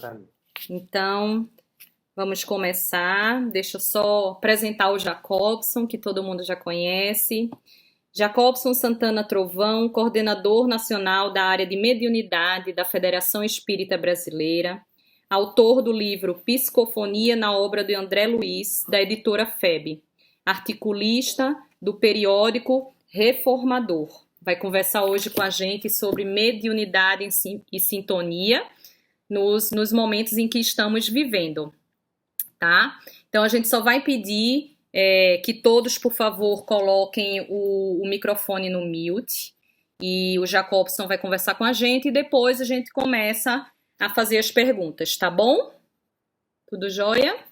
para mim. Então, vamos começar. Deixa eu só apresentar o Jacobson, que todo mundo já conhece. Jacobson Santana Trovão, coordenador nacional da área de mediunidade da Federação Espírita Brasileira, autor do livro Psicofonia na obra de André Luiz, da editora FEB, articulista do periódico Reformador. Vai conversar hoje com a gente sobre mediunidade e sintonia nos momentos em que estamos vivendo, tá? Então a gente só vai pedir que todos, por favor, coloquem o microfone no mute e o Jacobson vai conversar com a gente e depois a gente começa a fazer as perguntas, tá bom? Tudo jóia?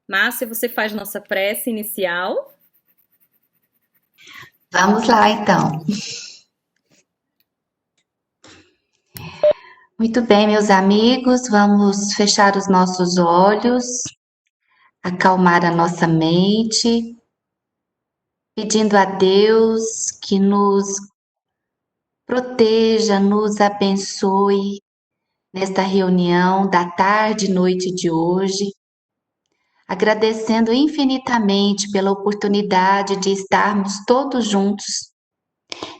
Márcia, você faz nossa prece inicial? Vamos lá, então. Muito bem, meus amigos, vamos fechar os nossos olhos, acalmar a nossa mente, pedindo a Deus que nos proteja, nos abençoe nesta reunião da tarde e noite de hoje, agradecendo infinitamente pela oportunidade de estarmos todos juntos,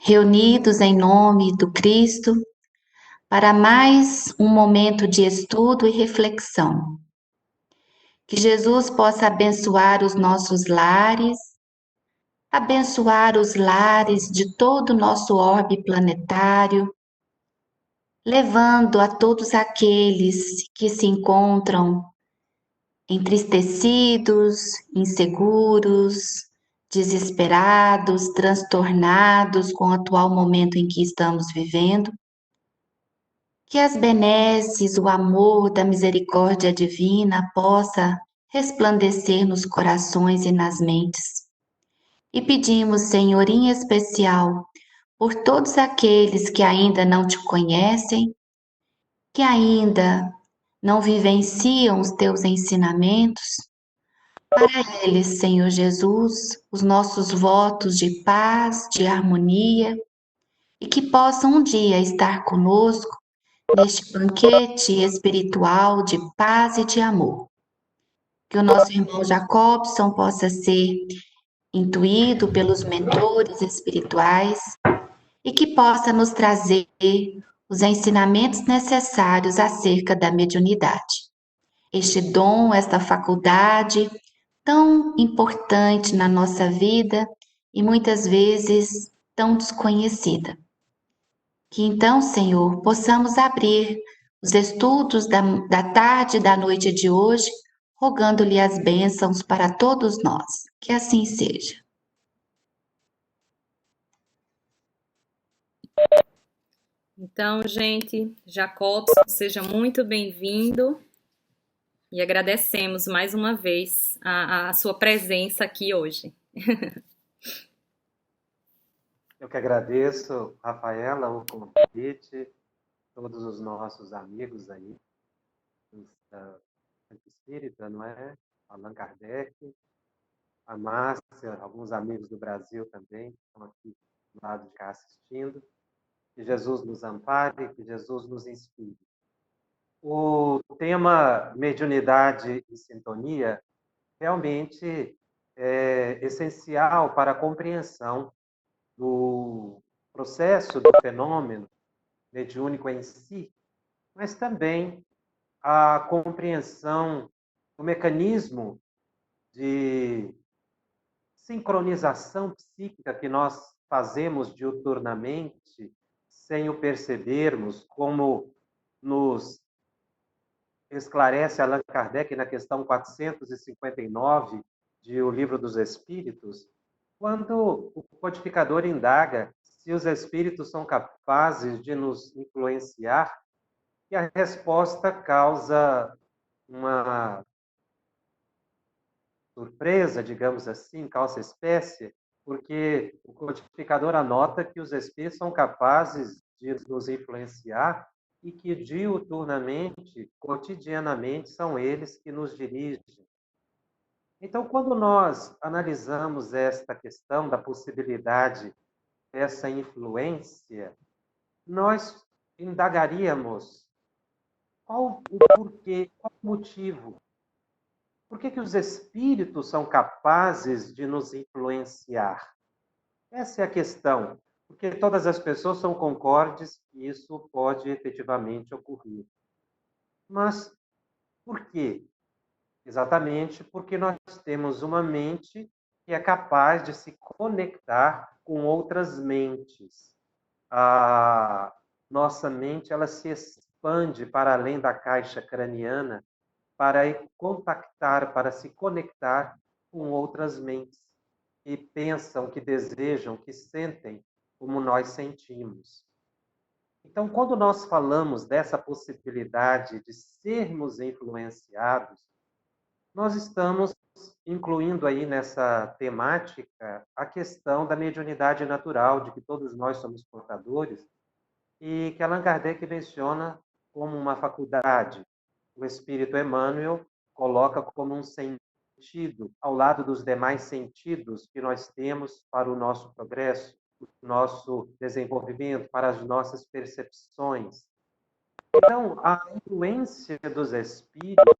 reunidos em nome do Cristo, para mais um momento de estudo e reflexão. Que Jesus possa abençoar os nossos lares, abençoar os lares de todo o nosso orbe planetário, levando a todos aqueles que se encontram entristecidos, inseguros, desesperados, transtornados com o atual momento em que estamos vivendo, que as benesses, o amor da misericórdia divina possa resplandecer nos corações e nas mentes. E pedimos, Senhor, em especial, por todos aqueles que ainda não te conhecem, que ainda não vivenciam os teus ensinamentos, para eles, Senhor Jesus, os nossos votos de paz, de harmonia, e que possam um dia estar conosco neste banquete espiritual de paz e de amor. Que o nosso irmão Jacobson possa ser intuído pelos mentores espirituais e que possa nos trazer os ensinamentos necessários acerca da mediunidade. Este dom, esta faculdade tão importante na nossa vida e muitas vezes tão desconhecida. Que então, Senhor, possamos abrir os estudos da tarde e da noite de hoje, rogando-lhe as bênçãos para todos nós. Que assim seja. Então, gente, Jacobson, seja muito bem-vindo e agradecemos mais uma vez a sua presença aqui hoje. Eu que agradeço, Rafaela, o convite, todos os nossos amigos aí, da Espírita, não é? Allan Kardec, a Márcia, alguns amigos do Brasil também, que estão aqui do lado de cá assistindo. Que Jesus nos ampare, que Jesus nos inspire. O tema mediunidade e sintonia realmente é essencial para a compreensão do processo, do fenômeno mediúnico em si, mas também a compreensão do mecanismo de sincronização psíquica que nós fazemos diuturnamente, sem o percebermos, como nos esclarece Allan Kardec na questão 459 de O Livro dos Espíritos, quando o codificador indaga se os espíritos são capazes de nos influenciar, e a resposta causa uma surpresa, digamos assim, causa espécie, porque o codificador anota que os espíritos são capazes de nos influenciar e que diuturnamente, cotidianamente, são eles que nos dirigem. Então, quando nós analisamos esta questão da possibilidade dessa influência, nós indagaríamos Qual o porquê? Qual o motivo? Por que os espíritos são capazes de nos influenciar? Essa é a questão. Porque todas as pessoas são concordes que isso pode efetivamente ocorrer. Mas por quê? Exatamente porque nós temos uma mente que é capaz de se conectar com outras mentes. A nossa mente ela se expande para além da caixa craniana para contactar, para se conectar com outras mentes que pensam, que desejam, que sentem como nós sentimos. Então, quando nós falamos dessa possibilidade de sermos influenciados, nós estamos incluindo aí nessa temática a questão da mediunidade natural, de que todos nós somos portadores, e que Allan Kardec menciona como uma faculdade. O Espírito Emmanuel coloca como um sentido, ao lado dos demais sentidos que nós temos para o nosso progresso, o nosso desenvolvimento, para as nossas percepções. Então, a influência dos espíritos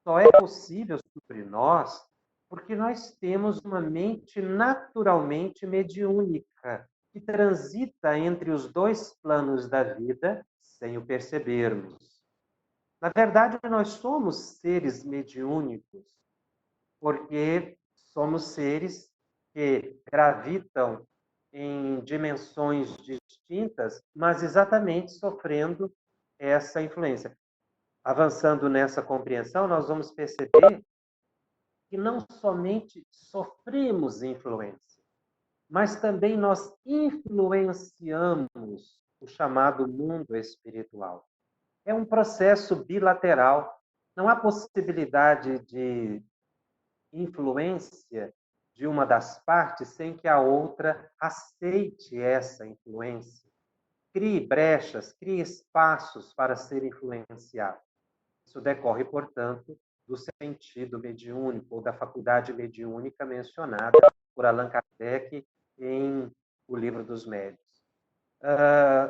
só é possível sobre nós porque nós temos uma mente naturalmente mediúnica, que transita entre os dois planos da vida sem o percebermos. Na verdade, nós somos seres mediúnicos, porque somos seres que gravitam em dimensões distintas, mas exatamente sofrendo essa influência. Avançando nessa compreensão, nós vamos perceber que não somente sofremos influência, mas também nós influenciamos o chamado mundo espiritual. É um processo bilateral. Não há possibilidade de influência de uma das partes sem que a outra aceite essa influência. Crie brechas, crie espaços para ser influenciado. Isso decorre, portanto, do sentido mediúnico ou da faculdade mediúnica mencionada por Allan Kardec em O Livro dos Médiuns.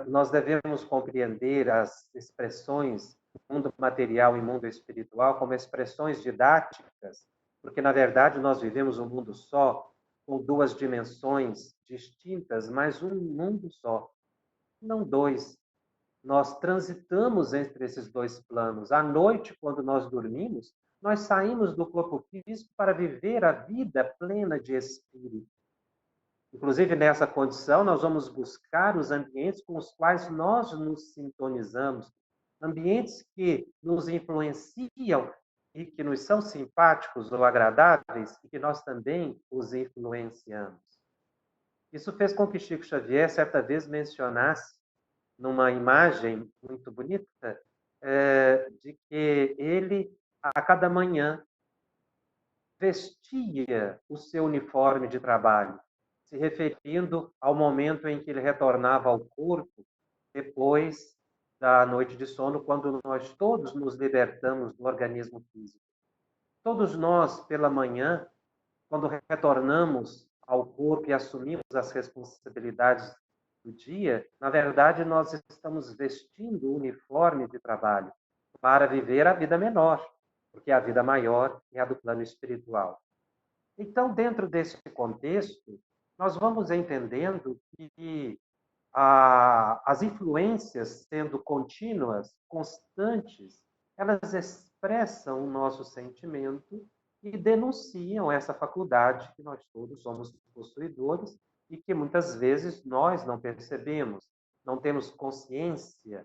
Nós devemos compreender as expressões mundo material e mundo espiritual como expressões didáticas, porque, na verdade, nós vivemos um mundo só, com duas dimensões distintas, mas um mundo só, não dois. Nós transitamos entre esses dois planos. À noite, quando nós dormimos, nós saímos do corpo físico para viver a vida plena de espírito. Inclusive, nessa condição, nós vamos buscar os ambientes com os quais nós nos sintonizamos, ambientes que nos influenciam e que nos são simpáticos ou agradáveis e que nós também os influenciamos. Isso fez com que Chico Xavier, certa vez, mencionasse numa imagem muito bonita, de que ele, a cada manhã, vestia o seu uniforme de trabalho, se referindo ao momento em que ele retornava ao corpo depois da noite de sono, quando nós todos nos libertamos do organismo físico. Todos nós, pela manhã, quando retornamos ao corpo e assumimos as responsabilidades do dia, na verdade, nós estamos vestindo o uniforme de trabalho para viver a vida menor, porque a vida maior é a do plano espiritual. Então, dentro desse contexto, nós vamos entendendo que as influências, sendo contínuas, constantes, elas expressam o nosso sentimento e denunciam essa faculdade que nós todos somos possuidores e que muitas vezes nós não percebemos, não temos consciência.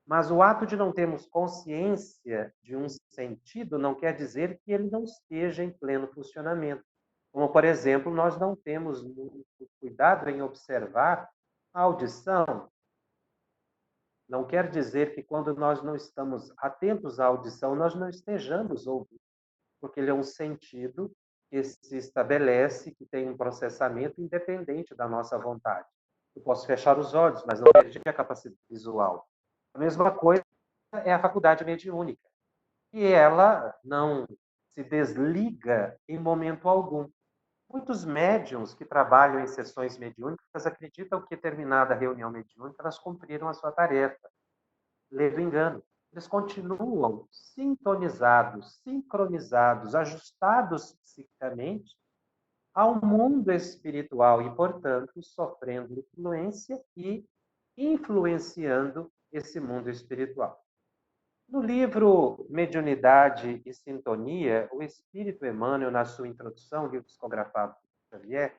Mas o ato de não termos consciência de um sentido não quer dizer que ele não esteja em pleno funcionamento. Como, por exemplo, nós não temos muito cuidado em observar a audição. Não quer dizer que quando nós não estamos atentos à audição, nós não estejamos ouvindo, porque ele é um sentido que se estabelece, que tem um processamento independente da nossa vontade. Eu posso fechar os olhos, mas não perdi a capacidade visual. A mesma coisa é a faculdade mediúnica, e ela não se desliga em momento algum. Muitos médiuns que trabalham em sessões mediúnicas acreditam que, terminada a reunião mediúnica, elas cumpriram a sua tarefa. Ledo engano. eles continuam sintonizados, sincronizados, ajustados psiquicamente ao mundo espiritual e, portanto, sofrendo influência e influenciando esse mundo espiritual. No livro Mediunidade e Sintonia, o Espírito Emmanuel, na sua introdução, livro psicografado por Xavier,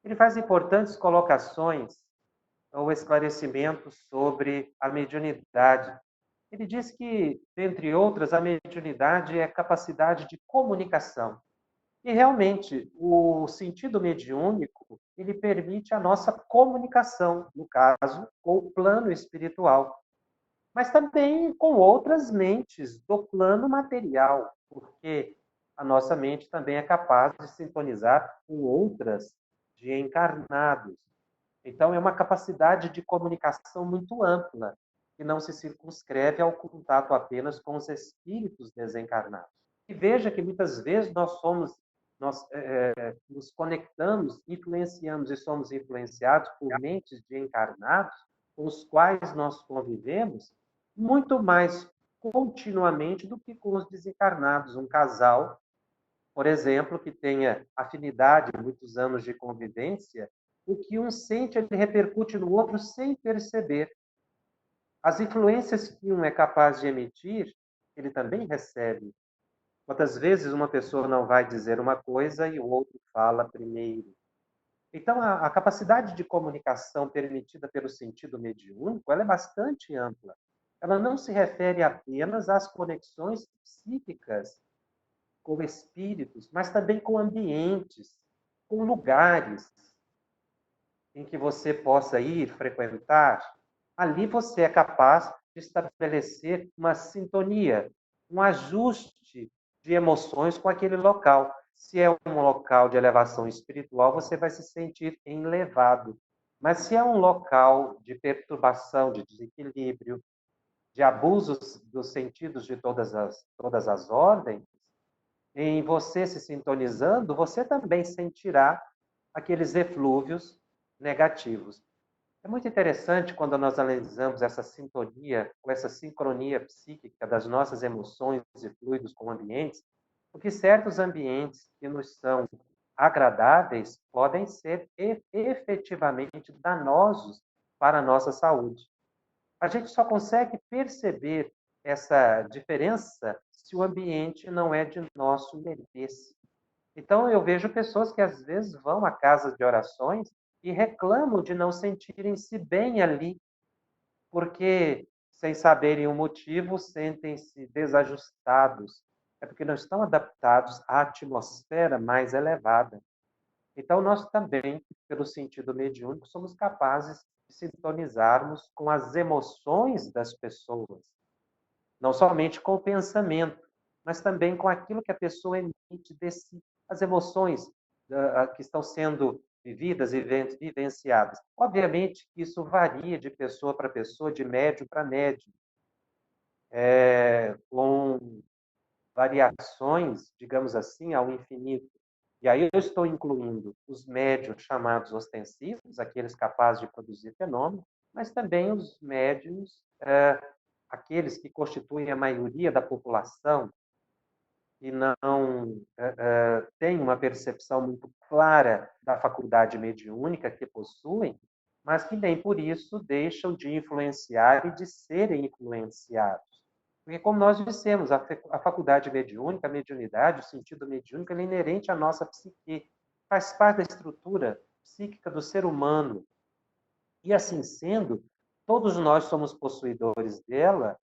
ele faz importantes colocações ou esclarecimentos sobre a mediunidade. Ele diz que, dentre outras, a mediunidade é a capacidade de comunicação. E realmente, o sentido mediúnico, ele permite a nossa comunicação, no caso, com o plano espiritual, mas também com outras mentes do plano material, porque a nossa mente também é capaz de sintonizar com outras de encarnados. Então, é uma capacidade de comunicação muito ampla, que não se circunscreve ao contato apenas com os espíritos desencarnados. E veja que muitas vezes nós nos conectamos, influenciamos e somos influenciados por mentes de encarnados com os quais nós convivemos muito mais continuamente do que com os desencarnados. Um casal, por exemplo, que tenha afinidade, muitos anos de convivência, o que um sente, ele repercute no outro sem perceber. As influências que um é capaz de emitir, ele também recebe. Quantas vezes uma pessoa não vai dizer uma coisa e o outro fala primeiro? Então, a capacidade de comunicação permitida pelo sentido mediúnico, ela é bastante ampla. Ela não se refere apenas às conexões psíquicas com espíritos, mas também com ambientes, com lugares em que você possa ir, frequentar. Ali você é capaz de estabelecer uma sintonia, um ajuste de emoções com aquele local. Se é um local de elevação espiritual, você vai se sentir elevado. Mas se é um local de perturbação, de desequilíbrio, de abusos dos sentidos de todas as ordens, em você se sintonizando, você também sentirá aqueles eflúvios negativos. É muito interessante quando nós analisamos essa sintonia, ou essa sincronia psíquica das nossas emoções e fluidos com ambientes, porque certos ambientes que nos são agradáveis podem ser efetivamente danosos para a nossa saúde. A gente só consegue perceber essa diferença se o ambiente não é de nosso interesse. Então, eu vejo pessoas que às vezes vão a casas de orações e reclamam de não sentirem-se bem ali, porque, sem saberem o motivo, sentem-se desajustados. É porque não estão adaptados à atmosfera mais elevada. Então, nós também, pelo sentido mediúnico, somos capazes de sintonizarmos com as emoções das pessoas, não somente com o pensamento, mas também com aquilo que a pessoa emite de si, as emoções que estão sendo vividas e vivenciadas. Obviamente que isso varia de pessoa para pessoa, de médium para médium, com variações, digamos assim, ao infinito. E aí eu estou incluindo os médiuns chamados ostensivos, aqueles capazes de produzir fenômenos, mas também os médiuns, aqueles que constituem a maioria da população e não têm uma percepção muito clara da faculdade mediúnica que possuem, mas que nem por isso deixam de influenciar e de serem influenciados. Porque, como nós dissemos, a faculdade mediúnica, a mediunidade, o sentido mediúnico, é inerente à nossa psique, faz parte da estrutura psíquica do ser humano. E, assim sendo, todos nós somos possuidores dela,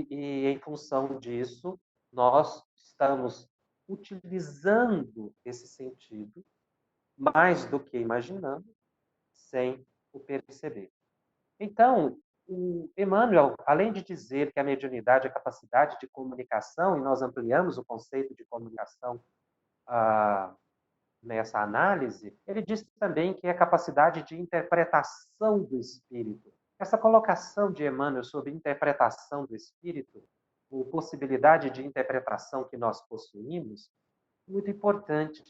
e em função disso, nós estamos utilizando esse sentido mais do que imaginando, sem o perceber. Então, o Emmanuel, além de dizer que a mediunidade é a capacidade de comunicação, e nós ampliamos o conceito de comunicação nessa análise, ele diz também que é a capacidade de interpretação do espírito. Essa colocação de Emmanuel sobre interpretação do espírito, ou possibilidade de interpretação que nós possuímos, é muito importante,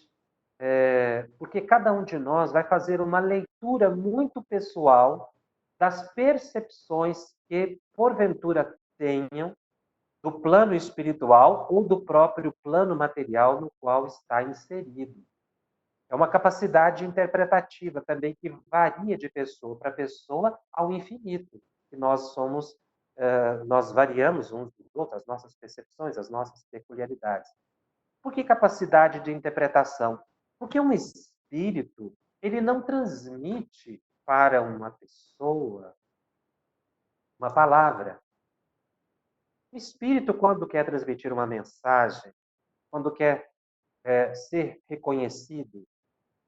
porque cada um de nós vai fazer uma leitura muito pessoal das percepções que, porventura, obtenham do plano espiritual ou do próprio plano material no qual está inserido. É uma capacidade interpretativa também que varia de pessoa para pessoa ao infinito. Que nós variamos uns dos outros, as nossas percepções, as nossas peculiaridades. Por que capacidade de interpretação? Porque um espírito, ele não transmite para uma pessoa uma palavra. O espírito, quando quer transmitir uma mensagem, quando quer ser reconhecido,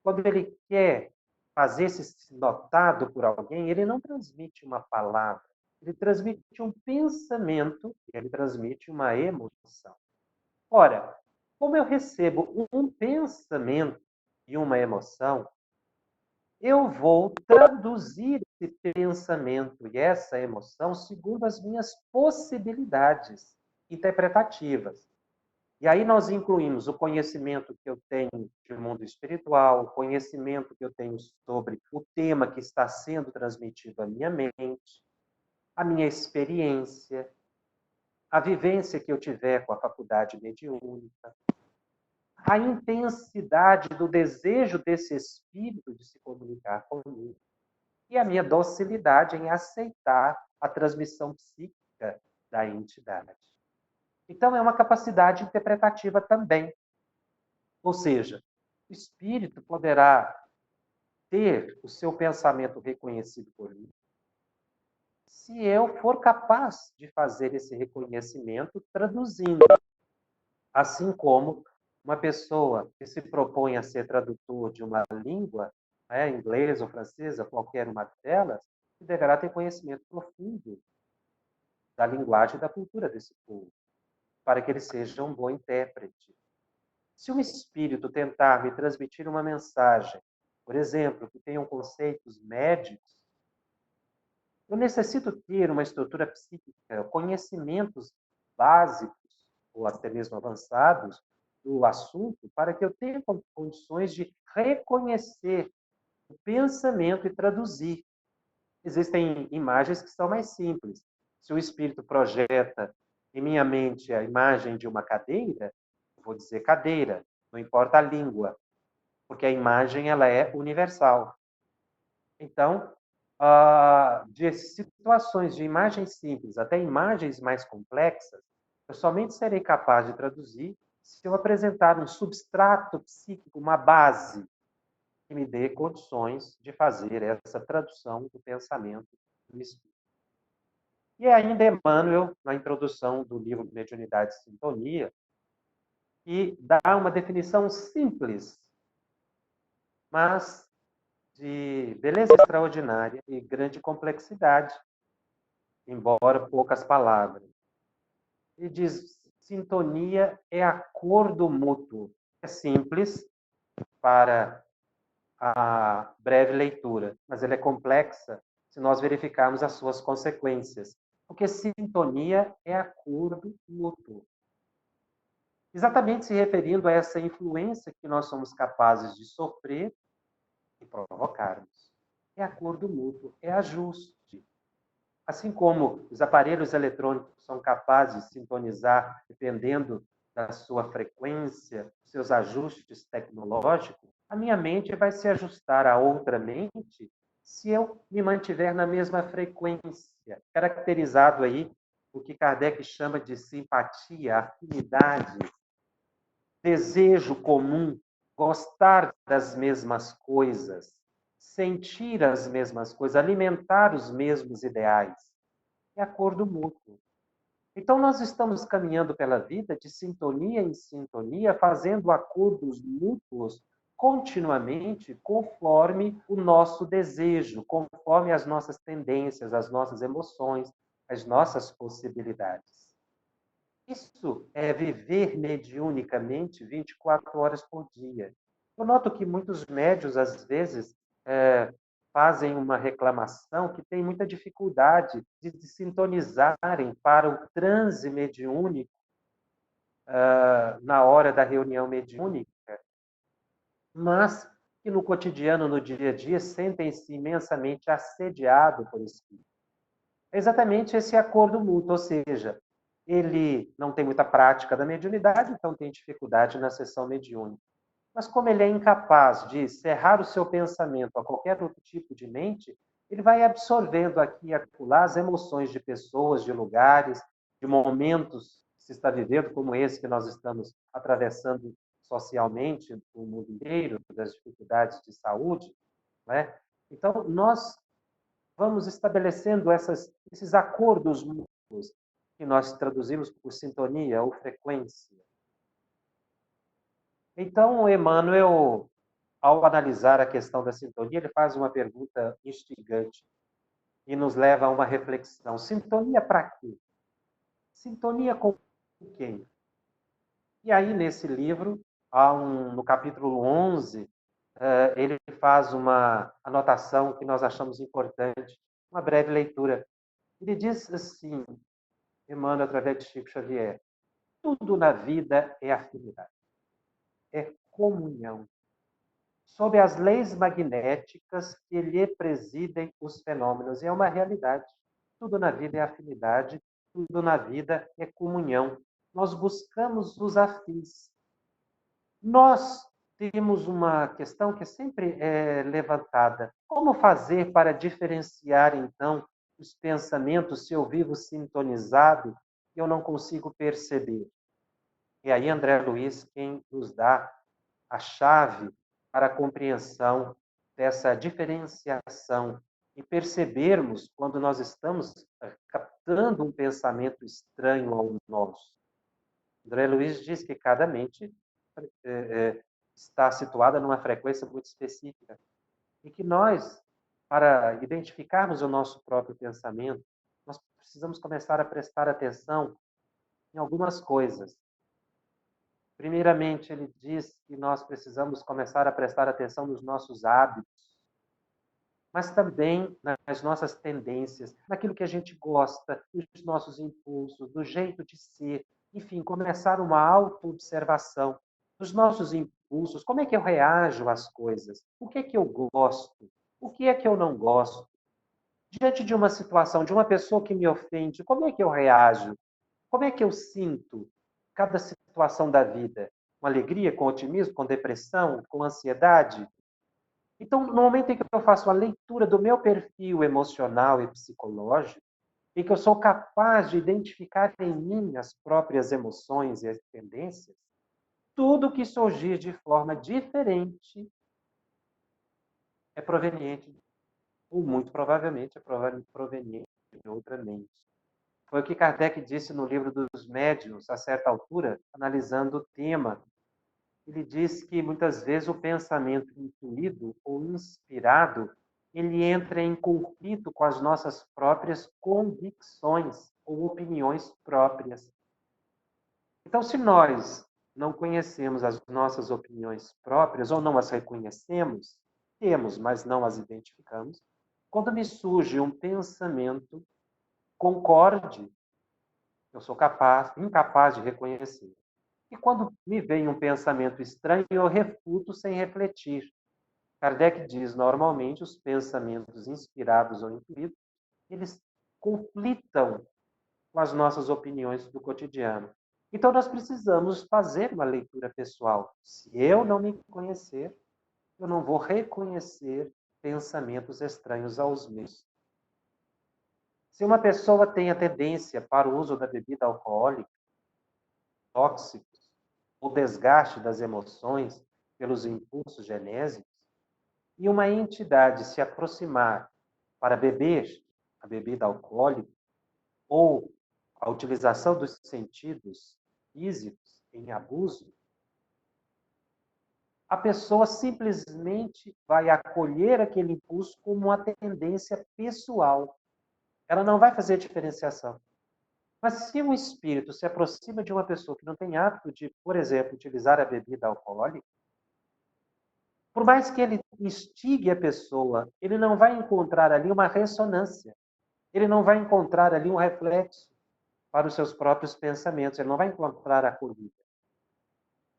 quando ele quer fazer-se notado por alguém, ele não transmite uma palavra, ele transmite um pensamento, ele transmite uma emoção. Ora, como eu recebo um pensamento e uma emoção, eu vou traduzir esse pensamento e essa emoção segundo as minhas possibilidades interpretativas. E aí nós incluímos o conhecimento que eu tenho de mundo espiritual, o conhecimento que eu tenho sobre o tema que está sendo transmitido à minha mente, a minha experiência, a vivência que eu tiver com a faculdade mediúnica, a intensidade do desejo desse espírito de se comunicar comigo e a minha docilidade em aceitar a transmissão psíquica da entidade. Então, é uma capacidade interpretativa também. Ou seja, o espírito poderá ter o seu pensamento reconhecido por mim se eu for capaz de fazer esse reconhecimento traduzindo. Assim como uma pessoa que se propõe a ser tradutor de uma língua, inglês ou francesa, qualquer uma delas, deverá ter conhecimento profundo da linguagem e da cultura desse povo, para que ele seja um bom intérprete. Se um espírito tentar me transmitir uma mensagem, por exemplo, que tenham conceitos médicos, eu necessito ter uma estrutura psíquica, conhecimentos básicos, ou até mesmo avançados, do assunto, para que eu tenha condições de reconhecer o pensamento e traduzir. Existem imagens que são mais simples. Se o espírito projeta em minha mente a imagem de uma cadeira, eu vou dizer cadeira, não importa a língua, porque a imagem ela é universal. Então, de situações de imagens simples até imagens mais complexas, eu somente serei capaz de traduzir se eu apresentar um substrato psíquico, uma base, que me dê condições de fazer essa tradução do pensamento do espírito. E ainda Emmanuel, na introdução do livro Mediunidade e Sintonia, que dá uma definição simples, mas de beleza extraordinária e grande complexidade, embora poucas palavras. E diz: sintonia é acordo mútuo. É simples para a breve leitura, mas ela é complexa se nós verificarmos as suas consequências. Porque sintonia é acordo mútuo. Exatamente se referindo a essa influência que nós somos capazes de sofrer e provocarmos. É acordo mútuo, é ajuste. Assim como os aparelhos eletrônicos são capazes de sintonizar, dependendo da sua frequência, seus ajustes tecnológicos, a minha mente vai se ajustar a outra mente se eu me mantiver na mesma frequência, caracterizado aí o que Kardec chama de simpatia, afinidade, desejo comum, gostar das mesmas coisas, sentir as mesmas coisas, alimentar os mesmos ideais. É acordo mútuo. Então, nós estamos caminhando pela vida de sintonia em sintonia, fazendo acordos mútuos continuamente, conforme o nosso desejo, conforme as nossas tendências, as nossas emoções, as nossas possibilidades. Isso é viver mediunicamente 24 horas por dia. Eu noto que muitos médios, às vezes, fazem uma reclamação que tem muita dificuldade de sintonizarem para o transe mediúnico na hora da reunião mediúnica, mas que no cotidiano, no dia a dia, sentem-se imensamente assediados por espírito. é exatamente esse acordo mútuo, ou seja, ele não tem muita prática da mediunidade, então tem dificuldade na sessão mediúnica. Mas como ele é incapaz de cerrar o seu pensamento a qualquer outro tipo de mente, ele vai absorvendo aqui e acolá as emoções de pessoas, de lugares, de momentos que se está vivendo, como esse que nós estamos atravessando socialmente no mundo inteiro, das dificuldades de saúde, né? Então, nós vamos estabelecendo esses acordos mútuos que nós traduzimos por sintonia ou frequência. Então, Emmanuel, ao analisar a questão da sintonia, ele faz uma pergunta instigante e nos leva a uma reflexão. Sintonia para quê? Sintonia com quem? E aí, nesse livro, no capítulo 11, ele faz uma anotação que nós achamos importante, uma breve leitura. Ele diz assim, Emmanuel, através de Chico Xavier, tudo na vida é afinidade, é comunhão, sob as leis magnéticas que lhe presidem os fenômenos. E é uma realidade. Tudo na vida é afinidade, tudo na vida é comunhão. Nós buscamos os afins. Nós temos uma questão que sempre é levantada. Como fazer para diferenciar, então, os pensamentos se eu vivo sintonizado e eu não consigo perceber? E aí, André Luiz, quem nos dá a chave para a compreensão dessa diferenciação e percebermos quando nós estamos captando um pensamento estranho ao nosso. André Luiz diz que cada mente está situada numa frequência muito específica e que nós, para identificarmos o nosso próprio pensamento, nós precisamos começar a prestar atenção em algumas coisas. Primeiramente, ele diz que nós precisamos começar a prestar atenção nos nossos hábitos, mas também nas nossas tendências, naquilo que a gente gosta, nos nossos impulsos, do jeito de ser. Enfim, começar uma auto-observação dos nossos impulsos. Como é que eu reajo às coisas? O que é que eu gosto? O que é que eu não gosto? Diante de uma situação, de uma pessoa que me ofende, como é que eu reajo? Como é que eu sinto cada situação da vida? Com alegria, com otimismo, com depressão, com ansiedade? Então, no momento em que eu faço a leitura do meu perfil emocional e psicológico, e que eu sou capaz de identificar em mim as próprias emoções e as tendências, tudo que surgir de forma diferente é proveniente, ou muito provavelmente é proveniente de outra mente. Foi o que Kardec disse no livro dos Médiuns, a certa altura, analisando o tema. Ele diz que muitas vezes o pensamento intuído ou inspirado, ele entra em conflito com as nossas próprias convicções ou opiniões próprias. Então, se nós não conhecemos as nossas opiniões próprias ou não as reconhecemos, temos, mas não as identificamos, quando me surge um pensamento concorde, eu sou incapaz de reconhecer. E quando me vem um pensamento estranho, eu refuto sem refletir. Kardec diz, normalmente, os pensamentos inspirados ou intuídos, eles conflitam com as nossas opiniões do cotidiano. Então, nós precisamos fazer uma leitura pessoal. Se eu não me conhecer, eu não vou reconhecer pensamentos estranhos aos meus. Se uma pessoa tem a tendência para o uso da bebida alcoólica, tóxicos, o desgaste das emoções pelos impulsos genésicos, e uma entidade se aproximar para beber a bebida alcoólica ou a utilização dos sentidos físicos em abuso, a pessoa simplesmente vai acolher aquele impulso como uma tendência pessoal. Ela não vai fazer diferenciação. Mas se um espírito se aproxima de uma pessoa que não tem hábito de, por exemplo, utilizar a bebida alcoólica, por mais que ele instigue a pessoa, ele não vai encontrar ali uma ressonância. Ele não vai encontrar ali um reflexo para os seus próprios pensamentos. Ele não vai encontrar acolhida.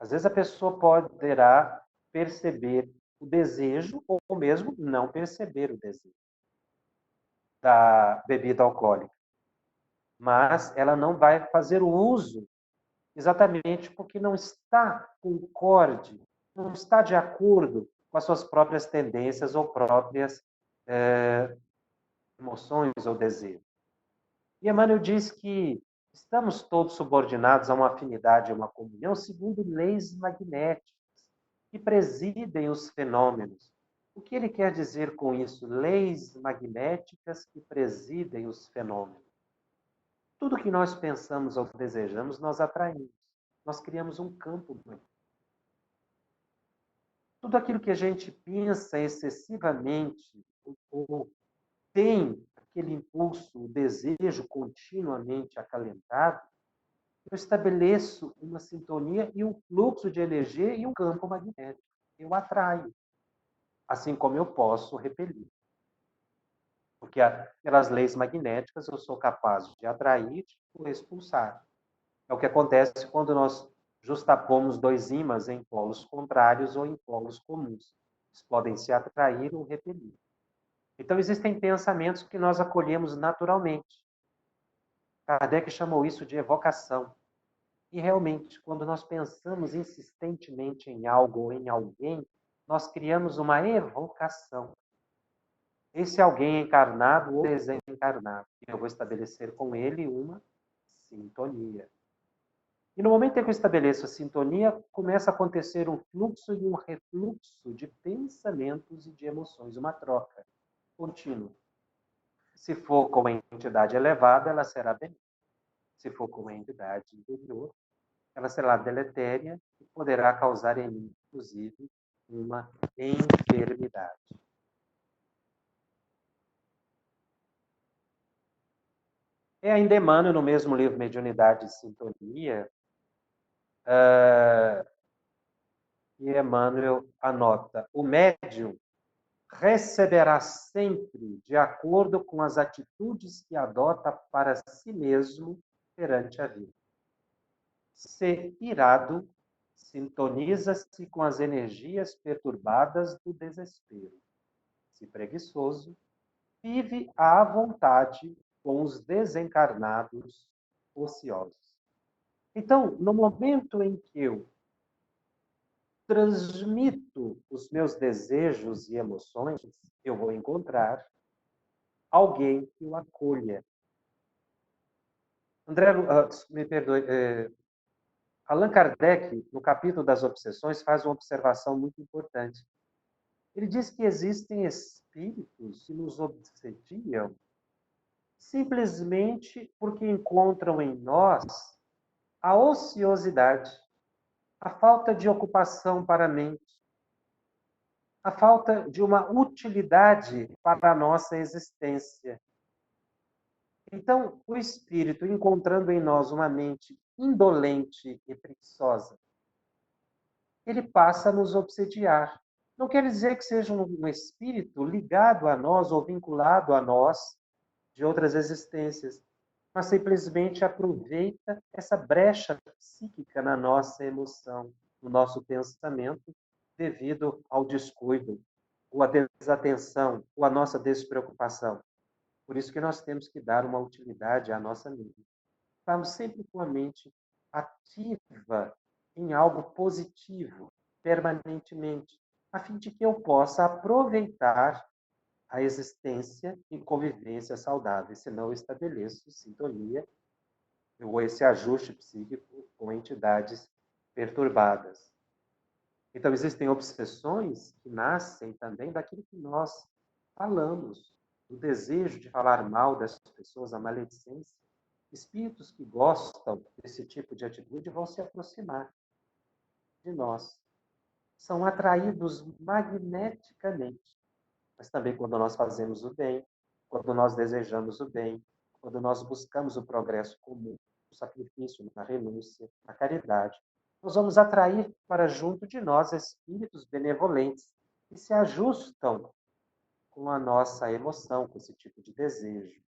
Às vezes a pessoa poderá perceber o desejo ou mesmo não perceber o desejo. da bebida alcoólica, mas ela não vai fazer o uso exatamente porque não está concorde, não está de acordo com as suas próprias tendências ou próprias emoções ou desejos. E Emmanuel diz que estamos todos subordinados a uma afinidade, a uma comunhão, segundo leis magnéticas que presidem os fenômenos. O que ele quer dizer com isso? Leis magnéticas que presidem os fenômenos. Tudo que nós pensamos ou desejamos, nós atraímos. Nós criamos um campo magnético. Tudo aquilo que a gente pensa excessivamente ou tem aquele impulso, o desejo continuamente acalentado, eu estabeleço uma sintonia e um fluxo de energia e um campo magnético. Eu atraio, assim como eu posso repelir. Porque pelas leis magnéticas eu sou capaz de atrair ou expulsar. É o que acontece quando nós justapomos dois ímãs em polos contrários ou em polos comuns. Eles podem se atrair ou repelir. Então, existem pensamentos que nós acolhemos naturalmente. Kardec chamou isso de evocação. E, realmente, quando nós pensamos insistentemente em algo ou em alguém, nós criamos uma evocação. Esse alguém encarnado ou desencarnado. Eu vou estabelecer com ele uma sintonia. E no momento em que eu estabeleço a sintonia, começa a acontecer um fluxo e um refluxo de pensamentos e de emoções, uma troca contínua. Se for com uma entidade elevada, ela será benéfica. Se for com uma entidade inferior, ela será deletéria e poderá causar em mim, inclusive, uma enfermidade. É ainda Emmanuel, no mesmo livro Mediunidade e Sintonia, e Emmanuel anota: o médium receberá sempre de acordo com as atitudes que adota para si mesmo perante a vida. Se irado, sintoniza-se com as energias perturbadas do desespero. Se preguiçoso, vive à vontade com os desencarnados ociosos. Então, no momento em que eu transmito os meus desejos e emoções, eu vou encontrar alguém que o acolha. André, me perdoe, Allan Kardec, no capítulo das obsessões, faz uma observação muito importante. Ele diz que existem espíritos que nos obsediam simplesmente porque encontram em nós a ociosidade, a falta de ocupação para a mente, a falta de uma utilidade para a nossa existência. Então, o espírito, encontrando em nós uma mente indolente e preguiçosa, ele passa a nos obsediar. Não quer dizer que seja um espírito ligado a nós ou vinculado a nós de outras existências, mas simplesmente aproveita essa brecha psíquica na nossa emoção, no nosso pensamento, devido ao descuido, ou à desatenção, ou à nossa despreocupação. Por isso que nós temos que dar uma utilidade à nossa mente. Estamos sempre com a mente ativa em algo positivo, permanentemente, a fim de que eu possa aproveitar a existência em convivência saudável, senão eu estabeleço sintonia ou esse ajuste psíquico com entidades perturbadas. Então, existem obsessões que nascem também daquilo que nós falamos, do desejo de falar mal das pessoas, a maledicência. Espíritos que gostam desse tipo de atitude vão se aproximar de nós. São atraídos magneticamente. Mas também quando nós fazemos o bem, quando nós desejamos o bem, quando nós buscamos o progresso comum, o sacrifício, a renúncia, a caridade, nós vamos atrair para junto de nós espíritos benevolentes que se ajustam com a nossa emoção, com esse tipo de desejo.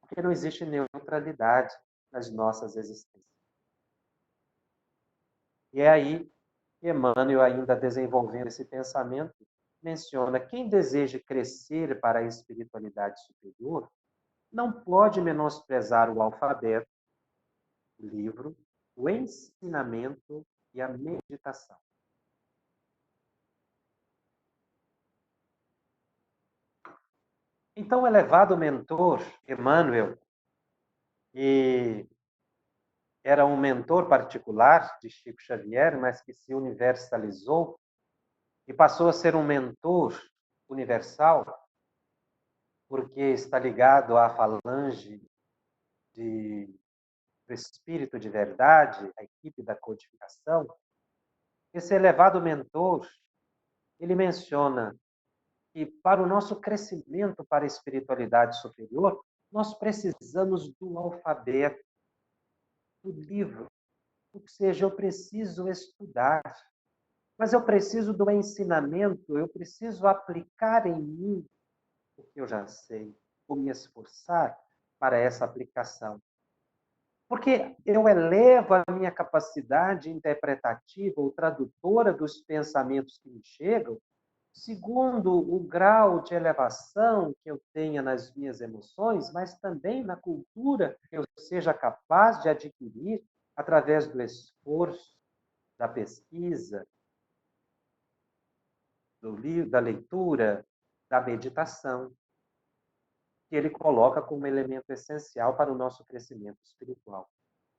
Porque não existe neutralidade nas nossas existências. E é aí que Emmanuel, ainda desenvolvendo esse pensamento, menciona: quem deseja crescer para a espiritualidade superior não pode menosprezar o alfabeto, o livro, o ensinamento e a meditação. Então, o elevado mentor, Emmanuel, que era um mentor particular de Chico Xavier, mas que se universalizou e passou a ser um mentor universal, porque está ligado à falange do Espírito de Verdade, a equipe da codificação. Esse elevado mentor, ele menciona que para o nosso crescimento para a espiritualidade superior, nós precisamos do alfabeto, do livro. Ou seja, eu preciso estudar, mas eu preciso do ensinamento, eu preciso aplicar em mim o que eu já sei, ou me esforçar para essa aplicação. Porque eu elevo a minha capacidade interpretativa ou tradutora dos pensamentos que me chegam, segundo o grau de elevação que eu tenha nas minhas emoções, mas também na cultura que eu seja capaz de adquirir através do esforço, da pesquisa, do livro, da leitura, da meditação, que ele coloca como elemento essencial para o nosso crescimento espiritual.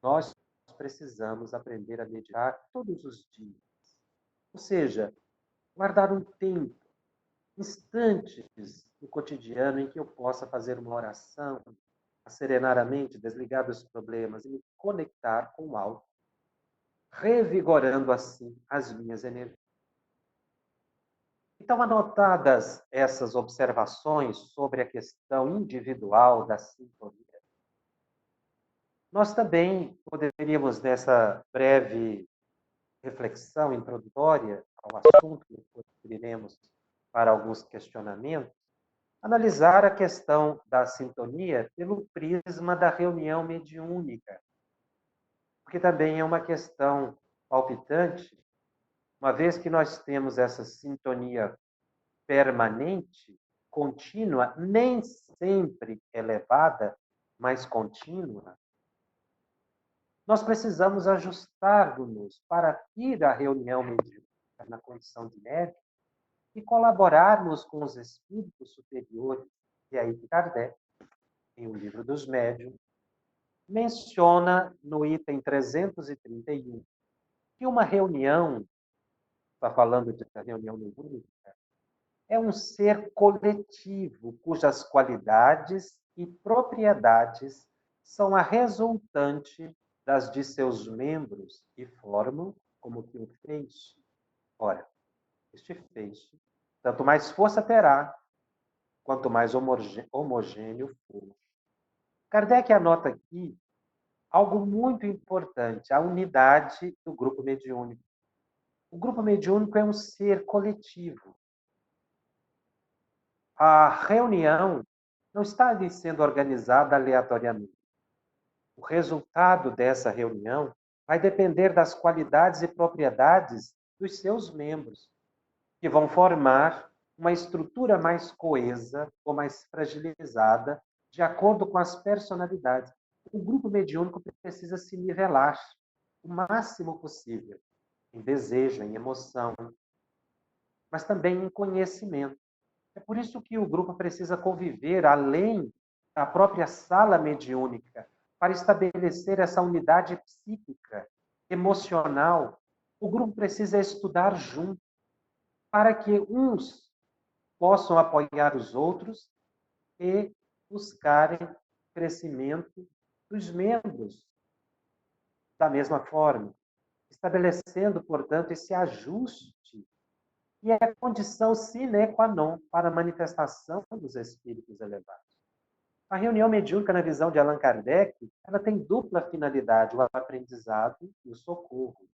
Nós precisamos aprender a meditar todos os dias. Ou seja, guardar um tempo, instantes no cotidiano em que eu possa fazer uma oração, serenar a mente, desligar dos problemas e me conectar com o alto, revigorando assim as minhas energias. Então, anotadas essas observações sobre a questão individual da sintonia, nós também poderíamos, nessa breve reflexão introdutória ao assunto, que depois abriremos para alguns questionamentos, analisar a questão da sintonia pelo prisma da reunião mediúnica, porque também é uma questão palpitante, uma vez que nós temos essa sintonia permanente, contínua, nem sempre elevada, mas contínua, nós precisamos ajustar-nos para ir à reunião mediúnica na condição de médium e colaborarmos com os espíritos superiores. E aí Kardec, em O Livro dos Médiuns, menciona no item 331 que uma reunião, está falando de reunião mediúnica, é um ser coletivo cujas qualidades e propriedades são a resultante das de seus membros e formam como que um feixe. Ora, este feixe, tanto mais força terá, quanto mais homogêneo for. Kardec anota aqui algo muito importante, a unidade do grupo mediúnico. O grupo mediúnico é um ser coletivo. A reunião não está ali sendo organizada aleatoriamente. O resultado dessa reunião vai depender das qualidades e propriedades dos seus membros, que vão formar uma estrutura mais coesa ou mais fragilizada, de acordo com as personalidades. O grupo mediúnico precisa se nivelar o máximo possível em desejo, em emoção, mas também em conhecimento. É por isso que o grupo precisa conviver além da própria sala mediúnica, para estabelecer essa unidade psíquica, emocional. O grupo precisa estudar junto, para que uns possam apoiar os outros e buscarem crescimento dos membros da mesma forma, estabelecendo, portanto, esse ajuste que é a condição sine qua non para a manifestação dos espíritos elevados. A reunião mediúnica, na visão de Allan Kardec, ela tem dupla finalidade, o aprendizado e o socorro.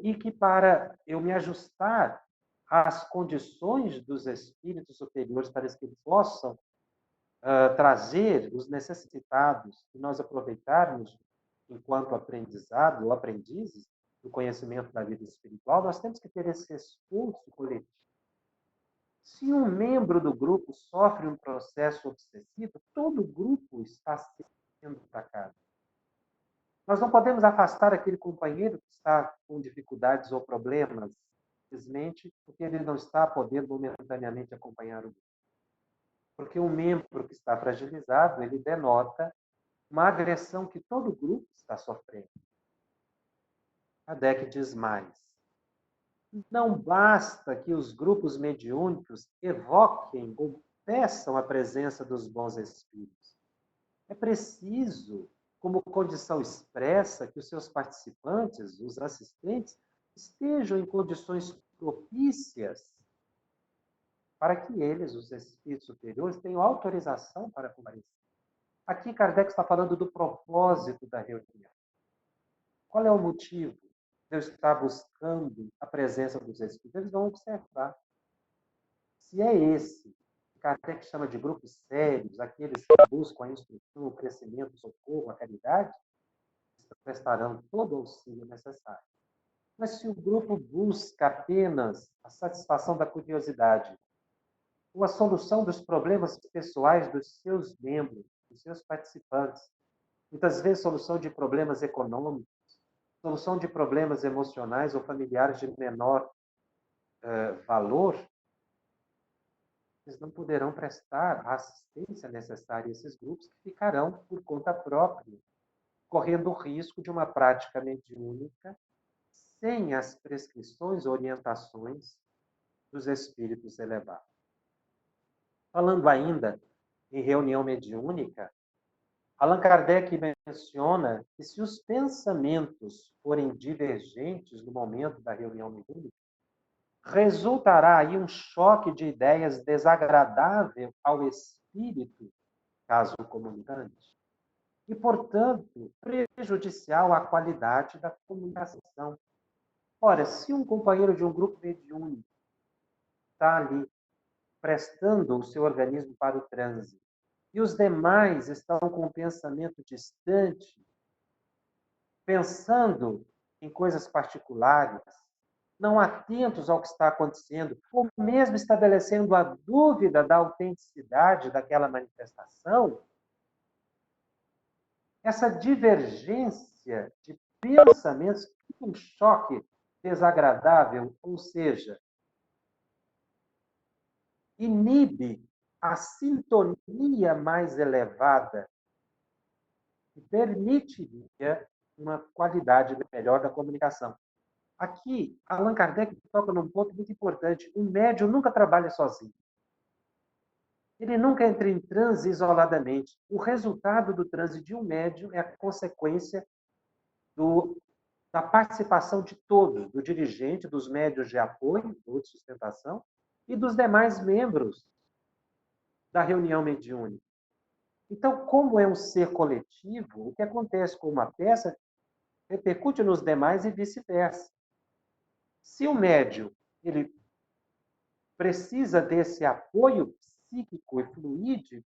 E que para eu me ajustar às condições dos espíritos superiores, para que eles possam trazer os necessitados e nós aproveitarmos enquanto aprendizado ou aprendizes do conhecimento da vida espiritual, nós temos que ter esse esforço coletivo. Se um membro do grupo sofre um processo obsessivo, todo o grupo está sendo atacado. Nós não podemos afastar aquele companheiro que está com dificuldades ou problemas, simplesmente porque ele não está podendo momentaneamente acompanhar o grupo. Porque um membro que está fragilizado, ele denota uma agressão que todo o grupo está sofrendo. Kardec diz mais. Não basta que os grupos mediúnicos evoquem ou peçam a presença dos bons espíritos. É preciso, como condição expressa, que os seus participantes, os assistentes, estejam em condições propícias para que eles, os espíritos superiores, tenham autorização para comparecer. Aqui Kardec está falando do propósito da reunião. Qual é o motivo de eu estar buscando a presença dos espíritos? Eles vão observar. Se é esse, Kardec chama de grupos sérios, aqueles que buscam a instrução, o crescimento, o socorro, a caridade, prestarão todo o auxílio necessário. Mas se o grupo busca apenas a satisfação da curiosidade, ou a solução dos problemas pessoais dos seus membros, dos seus participantes, muitas vezes solução de problemas econômicos, solução de problemas emocionais ou familiares de menor valor, eles não poderão prestar a assistência necessária a esses grupos que ficarão por conta própria, correndo o risco de uma prática mediúnica sem as prescrições ou orientações dos espíritos elevados. Falando ainda em reunião mediúnica, Allan Kardec menciona que se os pensamentos forem divergentes no momento da reunião mediúnica, resultará aí um choque de ideias desagradável ao espírito, caso comunicante, e, portanto, prejudicial à qualidade da comunicação. Ora, se um companheiro de um grupo mediúnico está ali prestando o seu organismo para o transe, e os demais estão com um pensamento distante, pensando em coisas particulares, não atentos ao que está acontecendo, ou mesmo estabelecendo a dúvida da autenticidade daquela manifestação, essa divergência de pensamentos, um choque desagradável, ou seja, inibe a sintonia mais elevada que permitiria uma qualidade melhor da comunicação. Aqui, Allan Kardec toca num ponto muito importante. O médium nunca trabalha sozinho. Ele nunca entra em transe isoladamente. O resultado do transe de um médium é a consequência da participação de todos, do dirigente, dos médiuns de apoio, ou de sustentação, e dos demais membros da reunião mediúnica. Então, como é um ser coletivo, o que acontece com uma peça repercute nos demais e vice-versa. Se o médium ele precisa desse apoio psíquico e fluídico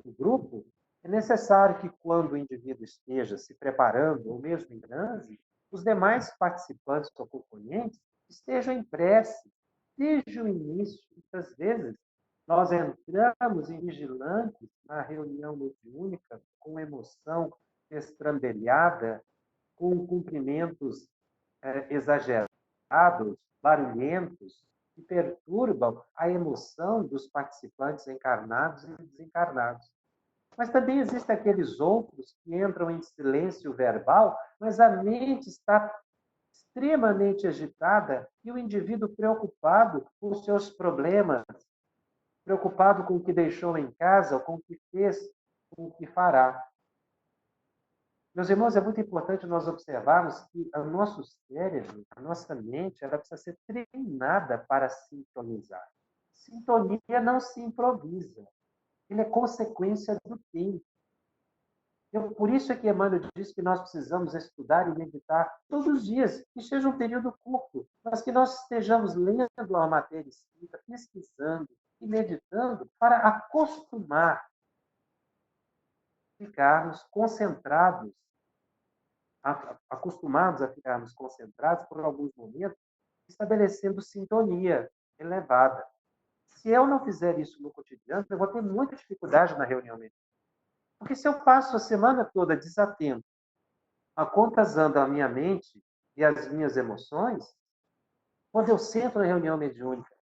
do grupo, é necessário que, quando o indivíduo esteja se preparando, ou mesmo em transe, os demais participantes ou componentes estejam em prece desde o início. Muitas vezes, nós entramos em vigilantes na reunião mediúnica com emoção estrambelhada, com cumprimentos exagerados, barulhentos, que perturbam a emoção dos participantes encarnados e desencarnados. Mas também existem aqueles outros que entram em silêncio verbal, mas a mente está extremamente agitada e o indivíduo preocupado com os seus problemas, preocupado com o que deixou em casa, com o que fez, com o que fará. Meus irmãos, é muito importante nós observarmos que o nosso cérebro, a nossa mente, ela precisa ser treinada para sintonizar. Sintonia não se improvisa. Ele é consequência do tempo. Por isso é que Emmanuel diz que nós precisamos estudar e meditar todos os dias, que seja um período curto, mas que nós estejamos lendo a matéria escrita, pesquisando e meditando para acostumar, ficarmos concentrados, acostumados a ficarmos concentrados por alguns momentos, estabelecendo sintonia elevada. Se eu não fizer isso no cotidiano, eu vou ter muita dificuldade na reunião mediúnica. Porque se eu passo a semana toda desatento a quantas anda a minha mente e as minhas emoções, quando eu sento na reunião mediúnica,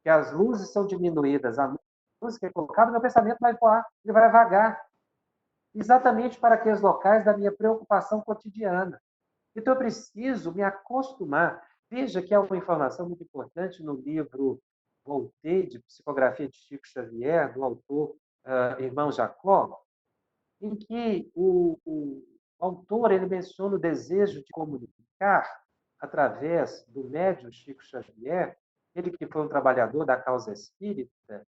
que as luzes são diminuídas, a música é colocada, meu pensamento vai voar, ele vai vagar. Exatamente para aqueles locais da minha preocupação cotidiana. Então, eu preciso me acostumar. Veja que há uma informação muito importante no livro Voltei, de Psicografia de Chico Xavier, do autor Irmão Jacó, em que o autor ele menciona o desejo de comunicar através do médium Chico Xavier, ele que foi um trabalhador da causa espírita.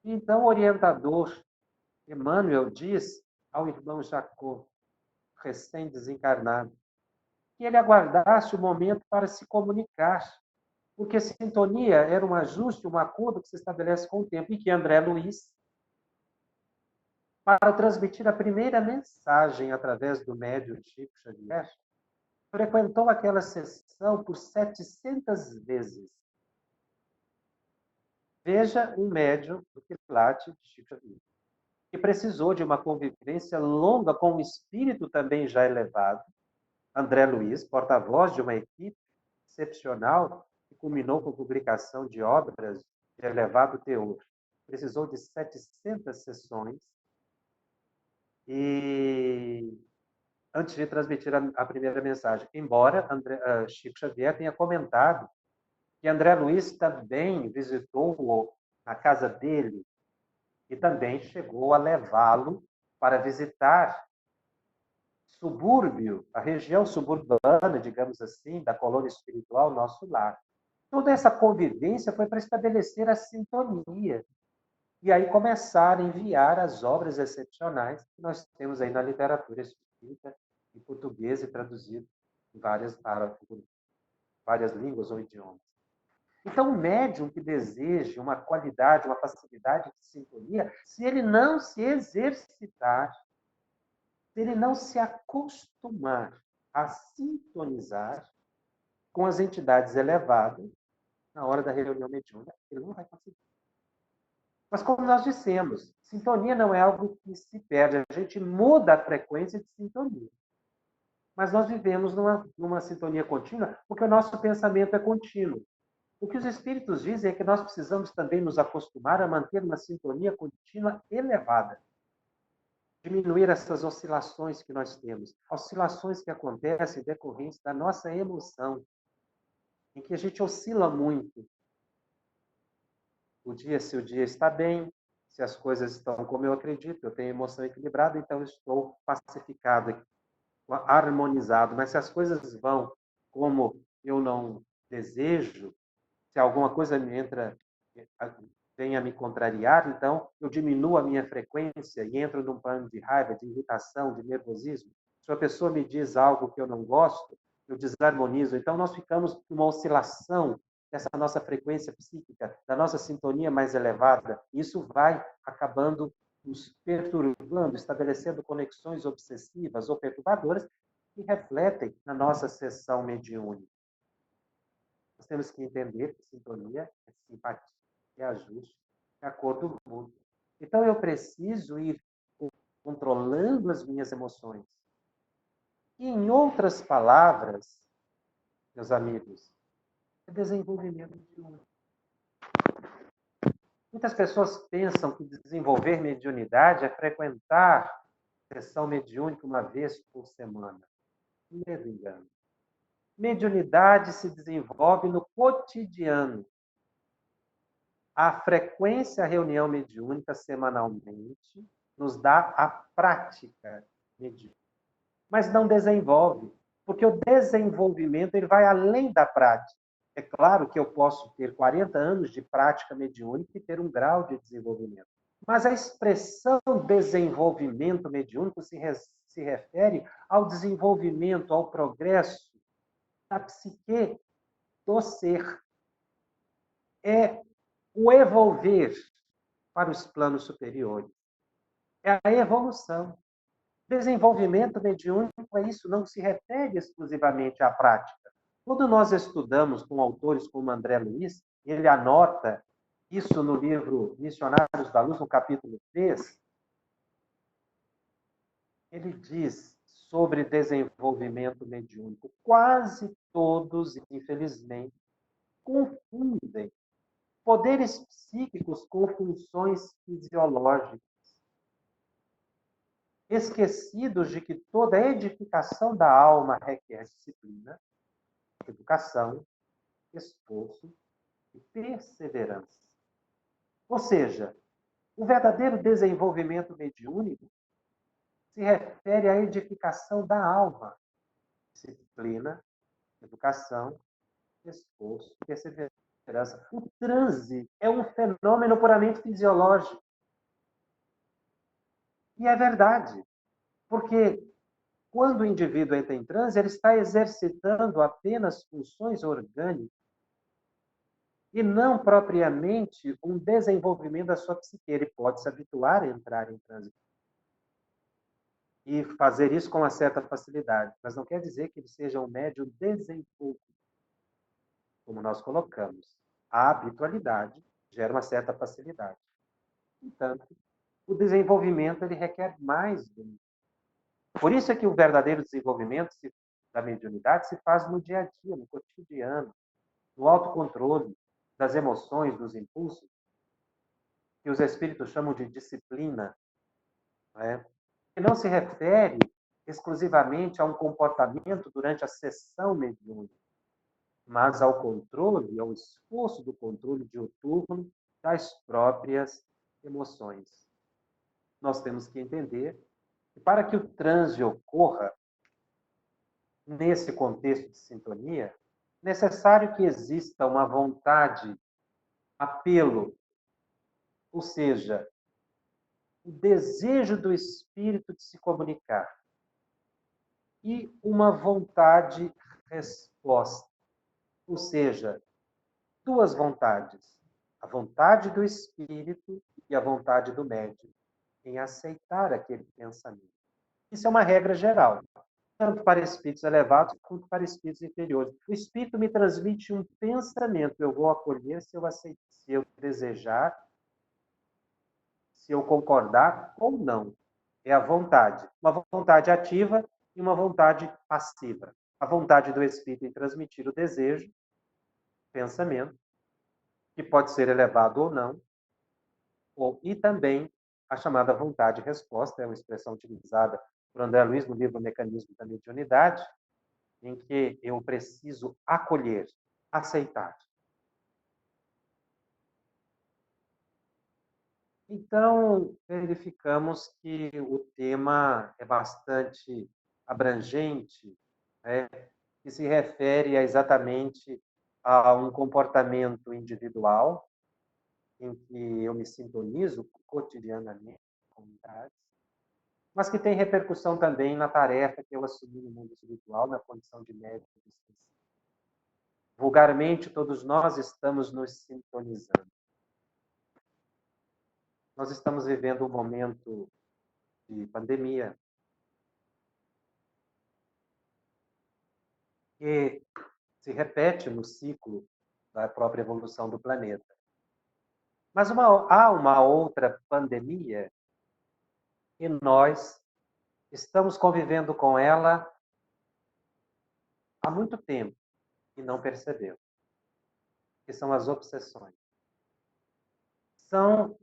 Então, o orientador Emmanuel diz ao irmão Jacó, recém-desencarnado, que ele aguardasse o momento para se comunicar, porque sintonia era um ajuste, um acordo que se estabelece com o tempo, e que André Luiz, para transmitir a primeira mensagem através do médium Chico Xavier, frequentou aquela sessão por 700 vezes. Veja um médium do quilate de Chico Xavier, que precisou de uma convivência longa com um espírito também já elevado, André Luiz, porta-voz de uma equipe excepcional, que culminou com a publicação de obras de elevado teor. Precisou de 700 sessões e antes de transmitir a primeira mensagem. Embora Chico Xavier tenha comentado que André Luiz também visitou-o na casa dele e também chegou a levá-lo para visitar subúrbio, a região suburbana, digamos assim, da colônia espiritual, nosso lar. Toda essa convivência foi para estabelecer a sintonia. E aí começar a enviar as obras excepcionais que nós temos aí na literatura espírita, em português e traduzido em várias línguas ou idiomas. Então, o médium que deseja uma qualidade, uma facilidade de sintonia, se ele não se exercitar, se ele não se acostumar a sintonizar com as entidades elevadas, na hora da reunião mediúnica, ele não vai conseguir. Mas, como nós dissemos, sintonia não é algo que se perde, a gente muda a frequência de sintonia. Mas nós vivemos numa sintonia contínua, porque o nosso pensamento é contínuo. O que os espíritos dizem é que nós precisamos também nos acostumar a manter uma sintonia contínua elevada. Diminuir essas oscilações que nós temos. Oscilações que acontecem decorrentes da nossa emoção, em que a gente oscila muito. Se o dia está bem, se as coisas estão como eu acredito, eu tenho emoção equilibrada, então eu estou pacificado, harmonizado. Mas se as coisas vão como eu não desejo, se alguma coisa venha me contrariar, então eu diminuo a minha frequência e entro num plano de raiva, de irritação, de nervosismo. Se uma pessoa me diz algo que eu não gosto, eu desarmonizo. Então nós ficamos numa oscilação dessa nossa frequência psíquica, da nossa sintonia mais elevada. Isso vai acabando nos perturbando, estabelecendo conexões obsessivas ou perturbadoras que refletem na nossa sessão mediúnica. Nós temos que entender que sintonia é simpatia, é ajuste, é acordo mútuo. Então, eu preciso ir controlando as minhas emoções. E, em outras palavras, meus amigos, é desenvolvimento mediúnico. Muitas pessoas pensam que desenvolver mediunidade é frequentar sessão mediúnica uma vez por semana. Medo engano. Mediunidade se desenvolve no cotidiano. A frequência à reunião mediúnica semanalmente nos dá a prática mediúnica. Mas não desenvolve, porque o desenvolvimento ele vai além da prática. É claro que eu posso ter 40 anos de prática mediúnica e ter um grau de desenvolvimento. Mas a expressão desenvolvimento mediúnico se refere ao desenvolvimento, ao progresso da psique do ser. É o evolver para os planos superiores. É a evolução. Desenvolvimento mediúnico é isso, não se refere exclusivamente à prática. Quando nós estudamos com autores como André Luiz, ele anota isso no livro Missionários da Luz, no capítulo 3, ele diz sobre desenvolvimento mediúnico. Quase todos, infelizmente, confundem poderes psíquicos com funções fisiológicas, esquecidos de que toda edificação da alma requer disciplina, educação, esforço e perseverança. Ou seja, o verdadeiro desenvolvimento mediúnico se refere à edificação da alma, disciplina, educação, esforço, perseverança. O transe é um fenômeno puramente fisiológico. E é verdade, porque quando o indivíduo entra em transe, ele está exercitando apenas funções orgânicas e não propriamente um desenvolvimento da sua psique. Ele pode se habituar a entrar em transe e fazer isso com uma certa facilidade, mas não quer dizer que ele seja um médium desenvolvido, como nós colocamos. A habitualidade gera uma certa facilidade. Portanto, o desenvolvimento ele requer mais do que. Por isso é que o verdadeiro desenvolvimento da mediunidade se faz no dia a dia, no cotidiano, no autocontrole das emoções, dos impulsos, que os espíritos chamam de disciplina, não é? Que não se refere exclusivamente a um comportamento durante a sessão mediúnica, mas ao controle, ao esforço do controle diuturno das próprias emoções. Nós temos que entender que para que o transe ocorra nesse contexto de sintonia, é necessário que exista uma vontade, apelo, ou seja, o desejo do espírito de se comunicar e uma vontade resposta, ou seja, duas vontades, a vontade do espírito e a vontade do médium em aceitar aquele pensamento. Isso é uma regra geral, tanto para espíritos elevados quanto para espíritos inferiores. O espírito me transmite um pensamento, eu vou acolher se eu aceitar, se eu desejar, se eu concordar ou não. É a vontade. Uma vontade ativa e uma vontade passiva. A vontade do espírito em transmitir o desejo, pensamento, que pode ser elevado ou não, e também a chamada vontade-resposta, é uma expressão utilizada por André Luiz no livro Mecanismo da Mediunidade, em que eu preciso acolher, aceitar. Então, verificamos que o tema é bastante abrangente, né, que se refere exatamente a um comportamento individual, em que eu me sintonizo cotidianamente com comunidades, mas que tem repercussão também na tarefa que eu assumi no mundo espiritual, na condição de médico de extensão. Vulgarmente, todos nós estamos nos sintonizando. Nós estamos vivendo um momento de pandemia que se repete no ciclo da própria evolução do planeta. Mas há uma outra pandemia e nós estamos convivendo com ela há muito tempo e não percebemos, que são as obsessões. São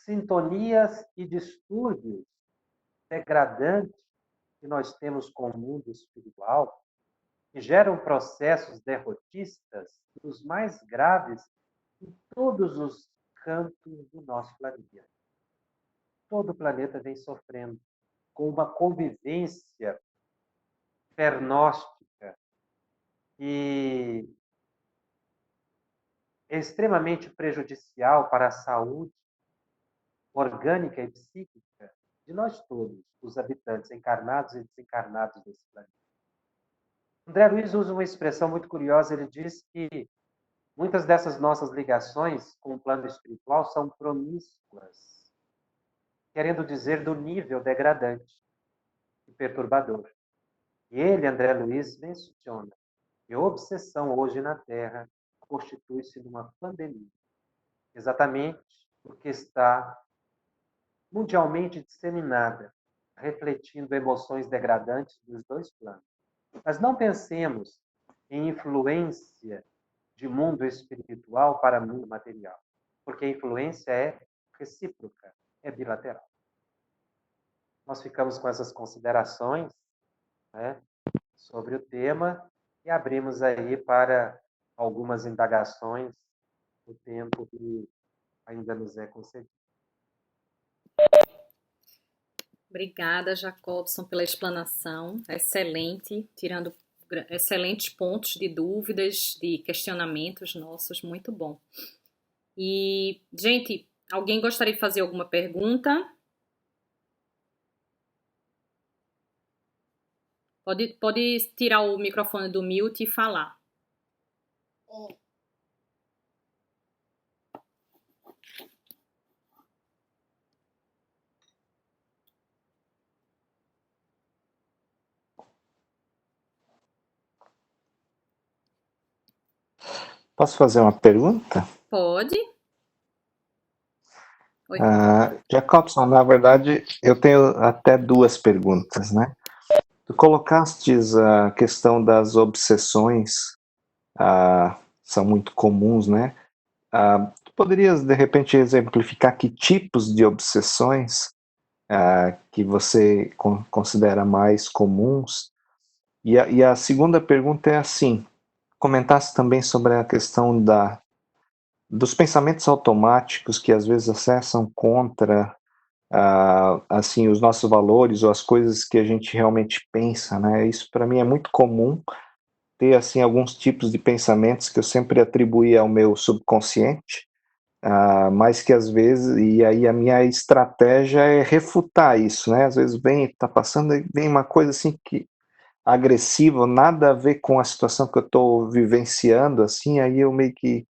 sintonias e distúrbios degradantes que nós temos com o mundo espiritual, que geram processos derrotistas dos mais graves em todos os cantos do nosso planeta. Todo o planeta vem sofrendo com uma convivência pernóstica e é extremamente prejudicial para a saúde orgânica e psíquica de nós todos, os habitantes encarnados e desencarnados desse planeta. André Luiz usa uma expressão muito curiosa, ele diz que muitas dessas nossas ligações com o plano espiritual são promíscuas, querendo dizer do nível degradante e perturbador. E ele, André Luiz, menciona que a obsessão hoje na Terra constitui-se numa pandemia. exatamente porque está mundialmente disseminada, refletindo emoções degradantes dos dois planos. Mas não pensemos em influência de mundo espiritual para mundo material, porque a influência é recíproca, é bilateral. Nós ficamos com essas considerações, né, sobre o tema e abrimos aí para algumas indagações no tempo que ainda nos é concedido. Obrigada, Jacobson, pela explanação, excelente, tirando excelentes pontos de dúvidas, de questionamentos nossos, muito bom. E, gente, alguém gostaria de fazer alguma pergunta? Pode tirar o microfone do mute e falar. Posso fazer uma pergunta? Pode. Oi. Jacobson, na verdade, eu tenho até duas perguntas, né? Tu colocastes a questão das obsessões, são muito comuns, né? Tu poderias, de repente, exemplificar que tipos de obsessões que você considera mais comuns? E a segunda pergunta é assim, comentasse também sobre a questão dos pensamentos automáticos que às vezes acessam contra assim os nossos valores ou as coisas que a gente realmente pensa, né? Isso para mim é muito comum, ter assim alguns tipos de pensamentos que eu sempre atribuía ao meu subconsciente, mas que às vezes, e aí a minha estratégia é refutar isso, né? Às vezes tá passando, vem uma coisa assim que agressiva, nada a ver com a situação que eu estou vivenciando, assim, aí eu meio que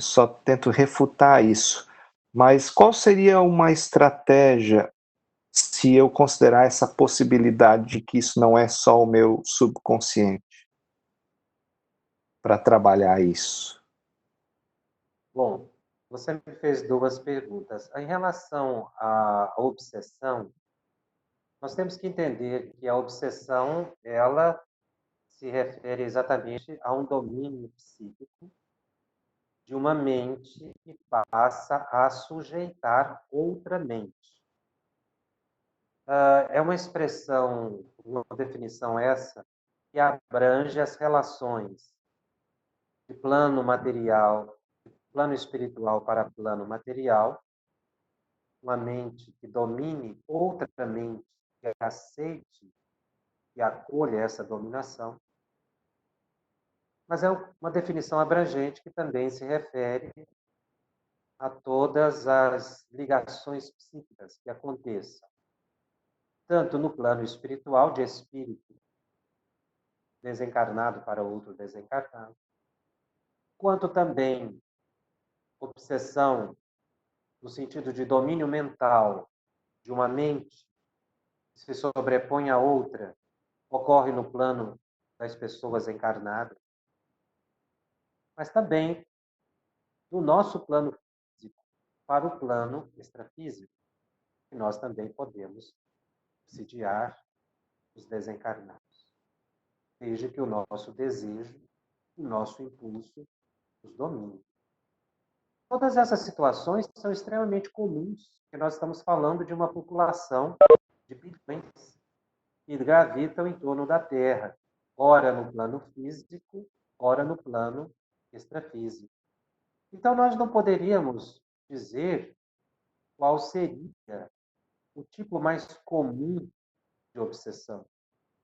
só tento refutar isso. Mas qual seria uma estratégia se eu considerar essa possibilidade de que isso não é só o meu subconsciente para trabalhar isso? Bom, você me fez duas perguntas. Em relação à obsessão, nós temos que entender que a obsessão, ela se refere exatamente a um domínio psíquico de uma mente que passa a sujeitar outra mente. É uma expressão, uma definição essa, que abrange as relações de plano material, de plano espiritual para plano material, uma mente que domine outra mente, que aceite e acolha essa dominação. Mas é uma definição abrangente que também se refere a todas as ligações psíquicas que aconteçam, tanto no plano espiritual, de espírito desencarnado para outro desencarnado, quanto também obsessão no sentido de domínio mental de uma mente que se sobrepõe a outra, ocorre no plano das pessoas encarnadas, mas também do nosso plano físico para o plano extrafísico, que nós também podemos subsidiar os desencarnados, desde que o nosso desejo, o nosso impulso os domine. Todas essas situações são extremamente comuns, porque nós estamos falando de uma população de bilhões que gravitam em torno da Terra, ora no plano físico, ora no plano extrafísico. Então, nós não poderíamos dizer qual seria o tipo mais comum de obsessão,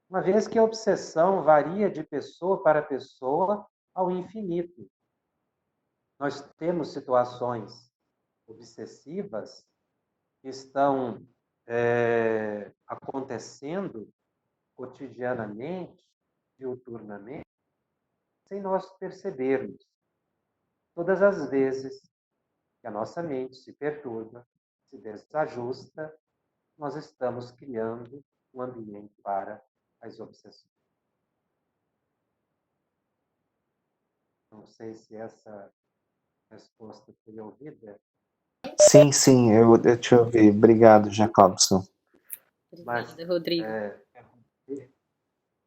uma vez que a obsessão varia de pessoa para pessoa ao infinito. Nós temos situações obsessivas que estão acontecendo cotidianamente, diuturnamente, sem nós percebermos. Todas as vezes que a nossa mente se perturba, se desajusta, nós estamos criando um ambiente para as obsessões. Não sei se essa resposta foi ouvida, Sim, eu te ouvi. Obrigado, Jacobson. mas Obrigada, Rodrigo.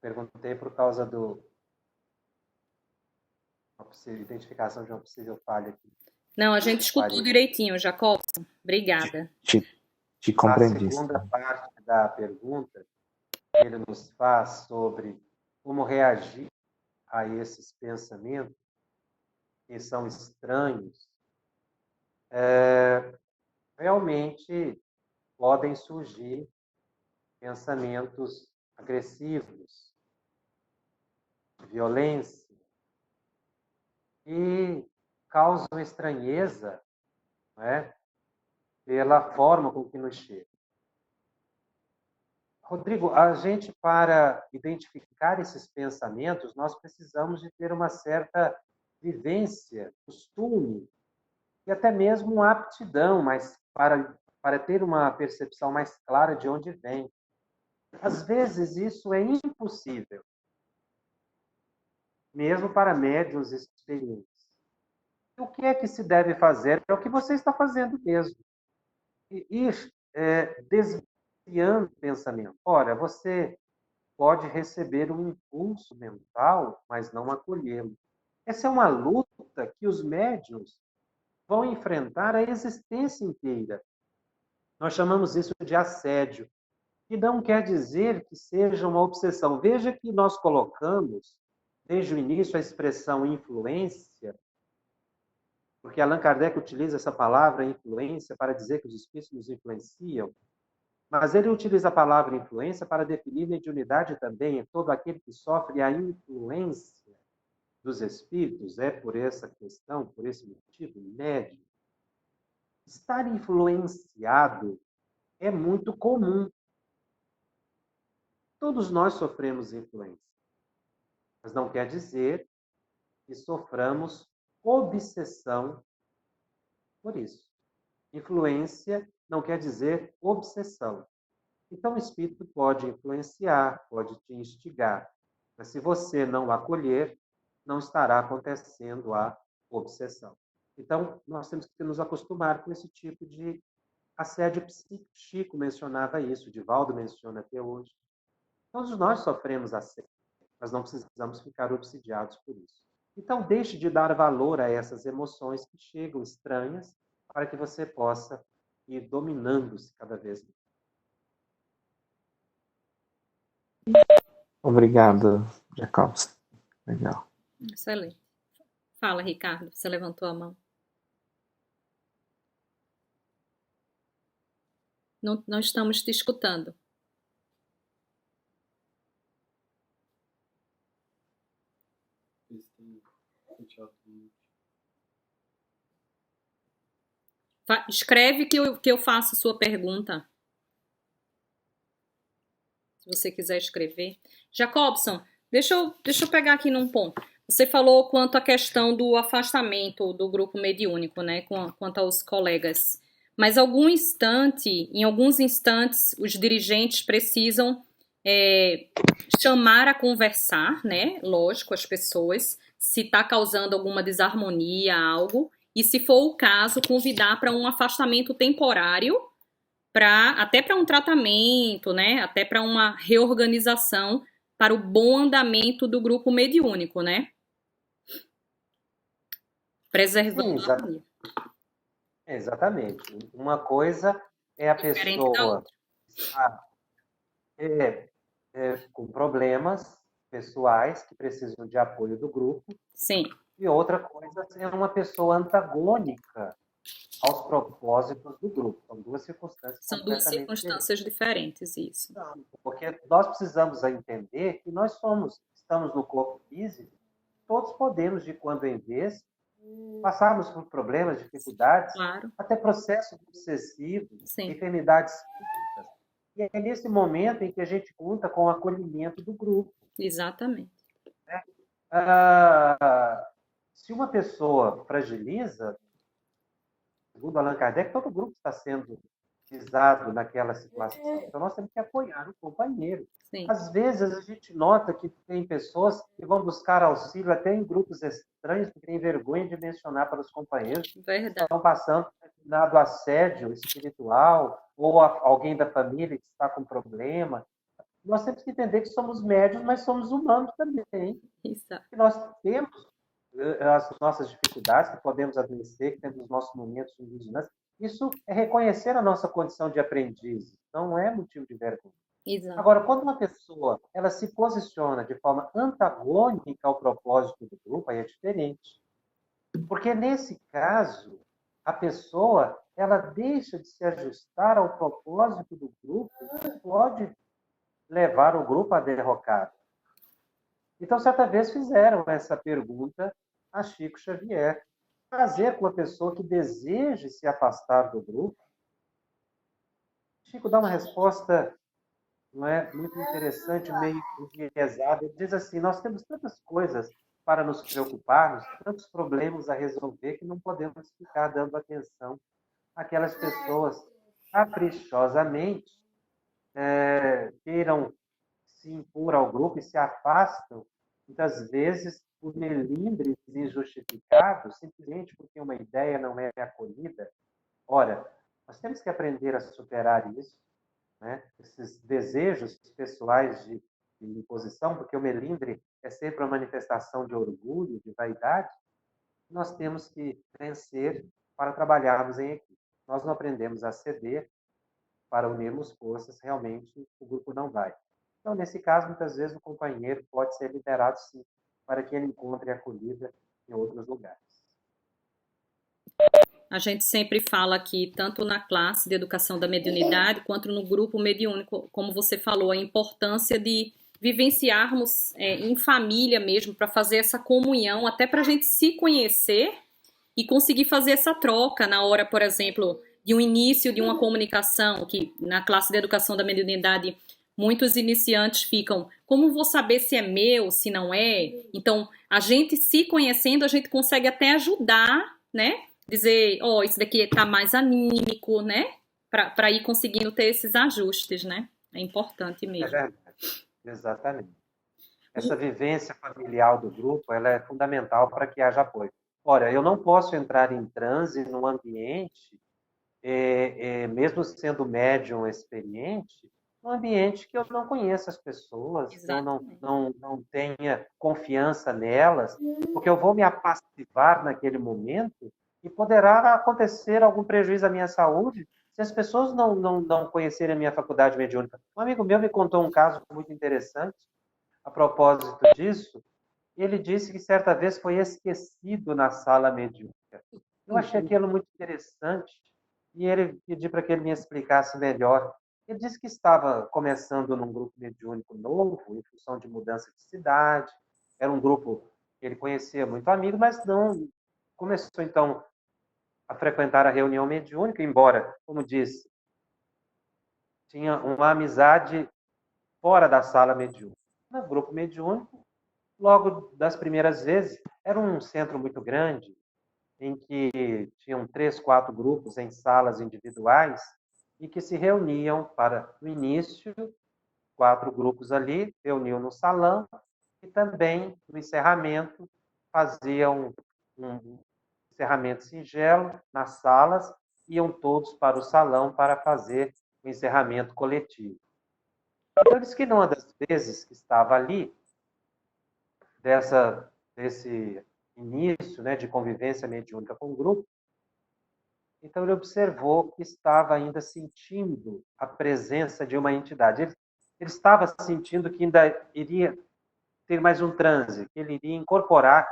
perguntei por causa identificação de uma possível falha aqui. Não, a gente escutou direitinho, Jacobson. Obrigada. Te A compreendi. segunda parte da pergunta que ele nos faz sobre como reagir a esses pensamentos que são estranhos, realmente podem surgir pensamentos agressivos, de violência, e causam estranheza, né, pela forma com que nos chega. Rodrigo, a gente, para identificar esses pensamentos, nós precisamos de ter uma certa vivência, costume, e até mesmo uma aptidão, mas para ter uma percepção mais clara de onde vem. Às vezes, isso é impossível, mesmo para médiuns experientes. O que é que se deve fazer? É o que você está fazendo mesmo. Ir desviando o pensamento. Olha, você pode receber um impulso mental, mas não acolhê-lo. Essa é uma luta que os médiuns vão enfrentar a existência inteira. Nós chamamos isso de assédio, que não quer dizer que seja uma obsessão. Veja que nós colocamos, desde o início, a expressão influência, porque Allan Kardec utiliza essa palavra influência para dizer que os espíritos nos influenciam, mas ele utiliza a palavra influência para definir mediunidade também, é todo aquele que sofre a influência dos espíritos, é por essa questão, por esse motivo, médium. Estar influenciado é muito comum. Todos nós sofremos influência, mas não quer dizer que soframos obsessão por isso. Influência não quer dizer obsessão. Então, o espírito pode influenciar, pode te instigar, mas se você não acolher, não estará acontecendo a obsessão. Então, nós temos que nos acostumar com esse tipo de assédio psíquico. Chico mencionava isso, Divaldo menciona até hoje. Todos nós sofremos assédio, mas não precisamos ficar obsidiados por isso. Então, deixe de dar valor a essas emoções que chegam estranhas, para que você possa ir dominando-se cada vez mais. Obrigado, Jacobson. Legal. Excelente. Fala, Ricardo. Você levantou a mão. Não estamos te escutando. Escreve que eu faço a sua pergunta. Se você quiser escrever. Jacobson, deixa eu pegar aqui num ponto. Você falou quanto à questão do afastamento do grupo mediúnico, né? Quanto aos colegas. Mas em alguns instantes, os dirigentes precisam chamar a conversar, né? Lógico, as pessoas, se está causando alguma desarmonia, algo, e se for o caso, convidar para um afastamento temporário, até para um tratamento, né? Até para uma reorganização para o bom andamento do grupo mediúnico, né? Preservando a harmonia. Exatamente. Uma coisa é a Diferente da pessoa outra. estar com problemas pessoais que precisam de apoio do grupo. Sim. E outra coisa é uma pessoa antagônica aos propósitos do grupo. São duas circunstâncias São duas completamente circunstâncias diferentes, isso. Porque nós precisamos entender que nós estamos no corpo físico, todos podemos, de quando em vez, passarmos por problemas, dificuldades, Claro. até processos obsessivos, Sim. enfermidades físicas. E é nesse momento em que a gente conta com o acolhimento do grupo. Exatamente. Se uma pessoa fragiliza, segundo Allan Kardec, todo o grupo está sendo pisado naquela situação. Então, nós temos que apoiar o companheiro. Sim. Às vezes, a gente nota que tem pessoas que vão buscar auxílio até em grupos estranhos, que têm vergonha de mencionar para os companheiros que Verdade. estão passando por determinado assédio espiritual, ou alguém da família que está com problema. Nós temos que entender que somos médios, mas somos humanos também. Exato. Que nós temos as nossas dificuldades, que podemos adoecer, que temos os nossos momentos de vigilância. Isso é reconhecer a nossa condição de aprendiz, não é motivo de vergonha. Exato. Agora, quando uma pessoa ela se posiciona de forma antagônica ao propósito do grupo, aí é diferente. Porque, nesse caso, a pessoa ela deixa de se ajustar ao propósito do grupo e pode levar o grupo à derrocada. Então, certa vez fizeram essa pergunta a Chico Xavier. Fazer com a pessoa que deseje se afastar do grupo? Chico dá uma resposta, não é, muito interessante, meio enviesada. Ele diz assim: nós temos tantas coisas para nos preocuparmos, tantos problemas a resolver, que não podemos ficar dando atenção àquelas pessoas caprichosamente queiram se impor ao grupo e se afastam, muitas vezes, por melindres injustificados, simplesmente porque uma ideia não é acolhida. Ora, nós temos que aprender a superar isso, né? Esses desejos pessoais de imposição, porque o melindre é sempre uma manifestação de orgulho, de vaidade. Nós temos que vencer para trabalharmos em equipe. Nós não aprendemos a ceder para unirmos forças, realmente o grupo não vai. Então, nesse caso, muitas vezes o companheiro pode ser liberado, sim, para que ele encontre acolhida em outros lugares. A gente sempre fala aqui, tanto na classe de educação da mediunidade, quanto no grupo mediúnico, como você falou, a importância de vivenciarmos em família mesmo, para fazer essa comunhão, até para a gente se conhecer e conseguir fazer essa troca na hora, por exemplo, de um início de uma comunicação, que na classe de educação da mediunidade muitos iniciantes ficam, como vou saber se é meu, se não é? Então, a gente se conhecendo, a gente consegue até ajudar, né? Dizer, ó, isso daqui tá mais anímico, né? Para ir conseguindo ter esses ajustes, né? É importante É mesmo. verdade. Exatamente. Essa vivência familiar do grupo, ela é fundamental para que haja apoio. Ora, eu não posso entrar em transe num ambiente, mesmo sendo médium experiente, num ambiente que eu não conheça as pessoas, que eu não tenha confiança nelas, porque eu vou me apassivar naquele momento e poderá acontecer algum prejuízo à minha saúde se as pessoas não conhecerem a minha faculdade mediúnica. Um amigo meu me contou um caso muito interessante a propósito disso. Ele disse que certa vez foi esquecido na sala mediúnica. Eu achei aquilo muito interessante e ele pedi para que ele me explicasse melhor. Ele disse que estava começando num grupo mediúnico novo, em função de mudança de cidade. Era um grupo que ele conhecia muito amigo, mas não começou, então, a frequentar a reunião mediúnica, embora, como disse, tinha uma amizade fora da sala mediúnica. No grupo mediúnico, logo das primeiras vezes, era um centro muito grande, em que tinham 3, 4 grupos em salas individuais e que se reuniam para, no início, 4 grupos ali, reuniam no salão e também, no encerramento, faziam um encerramento singelo nas salas, iam todos para o salão para fazer o encerramento coletivo. Então, disse que numa das vezes que estava ali, desse início, né, de convivência mediúnica com o grupo, então ele observou que estava ainda sentindo a presença de uma entidade. Ele estava sentindo que ainda iria ter mais um transe, que ele iria incorporar,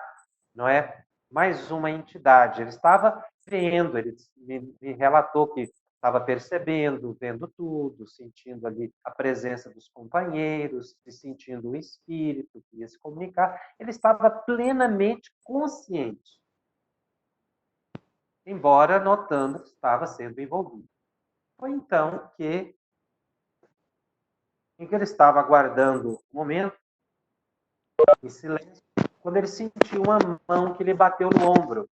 não é, mais uma entidade. Ele estava vendo, ele me relatou que estava percebendo, vendo tudo, sentindo ali a presença dos companheiros, se sentindo o espírito que ia se comunicar. Ele estava plenamente consciente, embora notando que estava sendo envolvido. Foi então que, em que ele estava aguardando o momento, em silêncio, quando ele sentiu uma mão que lhe bateu no ombro.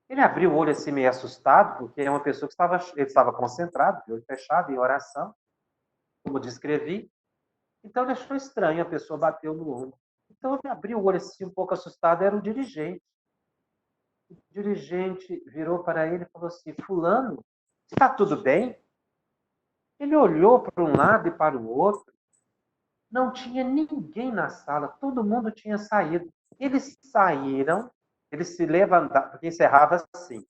Ele abriu o olho assim meio assustado, porque é uma pessoa que ele estava concentrado, de olho fechado, em oração, como descrevi. Então ele achou estranho, a pessoa bateu no ombro. Então ele abriu o olho assim, um pouco assustado, era o dirigente. O dirigente virou para ele e falou assim: Fulano, está tudo bem? Ele olhou para um lado e para o outro. Não tinha ninguém na sala, todo mundo tinha saído. Eles saíram, eles se levantaram, porque encerrava assim.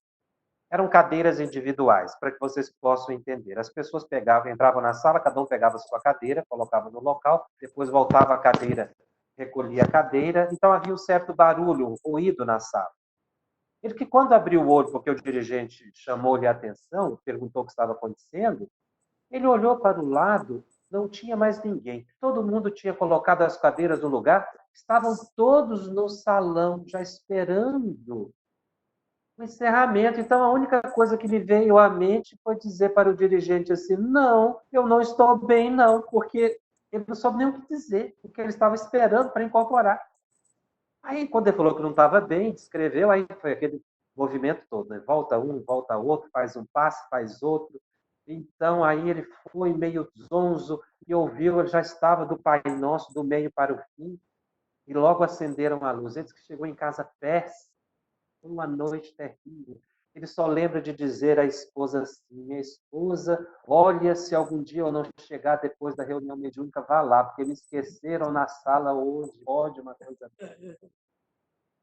Eram cadeiras individuais, para que vocês possam entender. As pessoas pegavam, entravam na sala, cada um pegava a sua cadeira, colocava no local, depois voltava a cadeira, recolhia a cadeira. Então havia um certo barulho, um ruído na sala. Ele que quando abriu o olho, porque o dirigente chamou-lhe a atenção, perguntou o que estava acontecendo, ele olhou para o lado, não tinha mais ninguém. Todo mundo tinha colocado as cadeiras no lugar, estavam todos no salão, já esperando o encerramento. Então, a única coisa que lhe veio à mente foi dizer para o dirigente assim: não, eu não estou bem, não, porque ele não soube nem o que dizer, porque ele estava esperando para incorporar. Aí, quando ele falou que não estava bem, descreveu, aí foi aquele movimento todo, né? Volta um, volta outro, faz um passe, faz outro. Então, aí ele foi meio zonzo e ouviu, ele já estava do Pai Nosso, do meio para o fim, e logo acenderam a luz. Ele disse que chegou em casa péssimo, uma noite terrível. Ele só lembra de dizer à esposa assim: minha esposa, olha, se algum dia eu não chegar depois da reunião mediúnica, vá lá, porque me esqueceram na sala hoje. Pode uma coisa.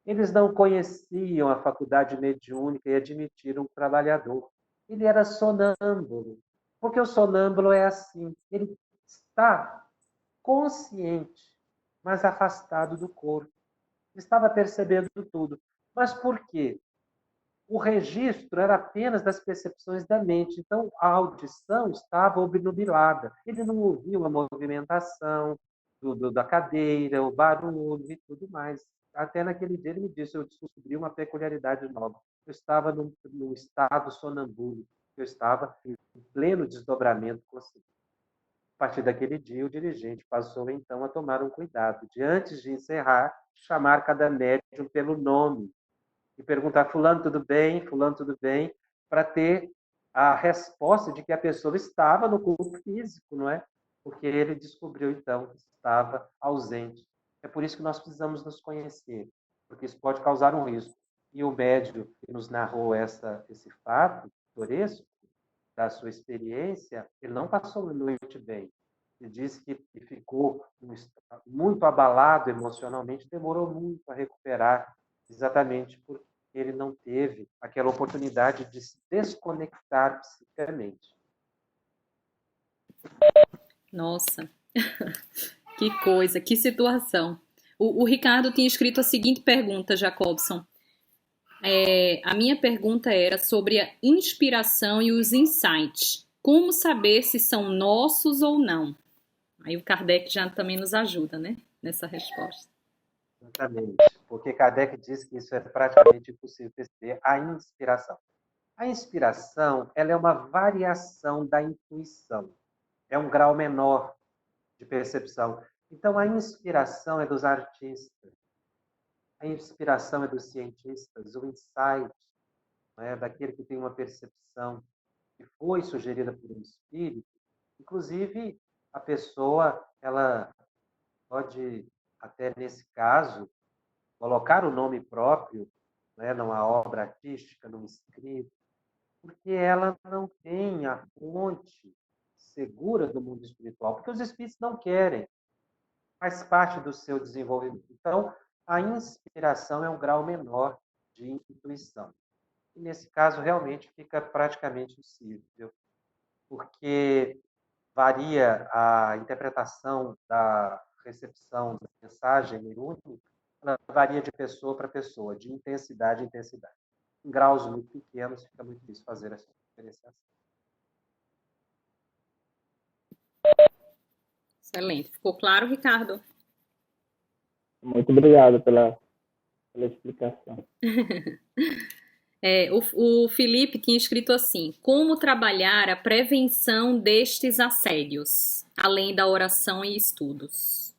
Eles não conheciam a faculdade mediúnica e admitiram o trabalhador. Ele era sonâmbulo, porque o sonâmbulo é assim, ele está consciente, mas afastado do corpo. Ele estava percebendo tudo. Mas por quê? O registro era apenas das percepções da mente, então a audição estava obnubilada. Ele não ouvia a movimentação da cadeira, o barulho e tudo mais. Até naquele dia ele me disse: eu descobri uma peculiaridade nova. Eu estava num estado sonambúlico, eu estava em pleno desdobramento consciente. A partir daquele dia, o dirigente passou então a tomar um cuidado de, antes de encerrar, chamar cada médium pelo nome e perguntar: fulano, tudo bem? Fulano, tudo bem? Para ter a resposta de que a pessoa estava no corpo físico, não é? Porque ele descobriu, então, que estava ausente. É por isso que nós precisamos nos conhecer, porque isso pode causar um risco. E o médium que nos narrou esse fato pitoresco, da sua experiência, ele não passou uma noite bem. Ele disse que ficou muito abalado emocionalmente, demorou muito a recuperar, exatamente porque ele não teve aquela oportunidade de se desconectar psiquicamente. Nossa, que coisa, que situação. O Ricardo tinha escrito a seguinte pergunta, Jacobson. A minha pergunta era sobre a inspiração e os insights. Como saber se são nossos ou não? Aí o Kardec já também nos ajuda, né? Nessa resposta. Exatamente, porque Kardec diz que isso é praticamente impossível perceber a inspiração. A inspiração, ela é uma variação da intuição. É um grau menor de percepção. Então, a inspiração é dos artistas, a inspiração é dos cientistas, o insight, né, daquele que tem uma percepção que foi sugerida por um espírito. Inclusive, a pessoa, ela pode, até nesse caso, colocar o nome próprio, né, numa obra artística, num escrito, porque ela não tem a fonte segura do mundo espiritual, porque os espíritos não querem, faz parte do seu desenvolvimento. Então, a inspiração é um grau menor de intuição. E nesse caso, realmente fica praticamente impossível, porque varia a interpretação da recepção da mensagem mediúnica, ela varia de pessoa para pessoa, de intensidade em intensidade. Em graus muito pequenos, fica muito difícil fazer essa diferenciação. Excelente. Ficou claro, Ricardo? Muito obrigado pela explicação. O Felipe tinha escrito assim: como trabalhar a prevenção destes assédios, além da oração e estudos?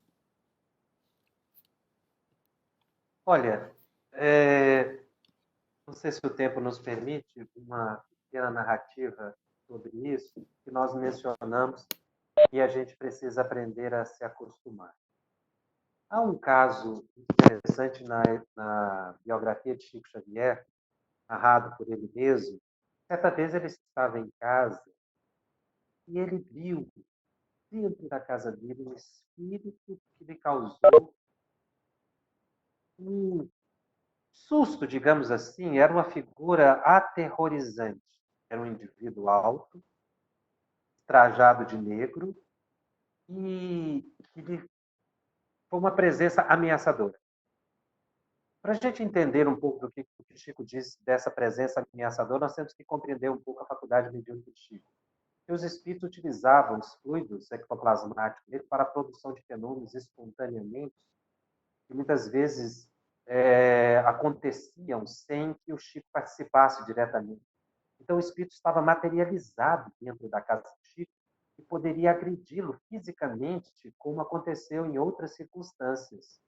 Olha, Não sei se o tempo nos permite uma pequena narrativa sobre isso, que nós mencionamos e a gente precisa aprender a se acostumar. Há um caso interessante na biografia de Chico Xavier, narrado por ele mesmo. Certa vez ele estava em casa e ele viu dentro da casa dele um espírito que lhe causou um susto, digamos assim. Era uma figura aterrorizante. Era um indivíduo alto, trajado de negro, e que lhe foi uma presença ameaçadora. Para a gente entender um pouco do que o Chico disse dessa presença ameaçadora, nós temos que compreender um pouco a faculdade mediúnica de Chico. E os espíritos utilizavam os fluidos ectoplasmáticos dele para a produção de fenômenos espontaneamente, que muitas vezes aconteciam sem que o Chico participasse diretamente. Então, o espírito estava materializado dentro da casa do Chico e poderia agredi-lo fisicamente, como aconteceu em outras circunstâncias,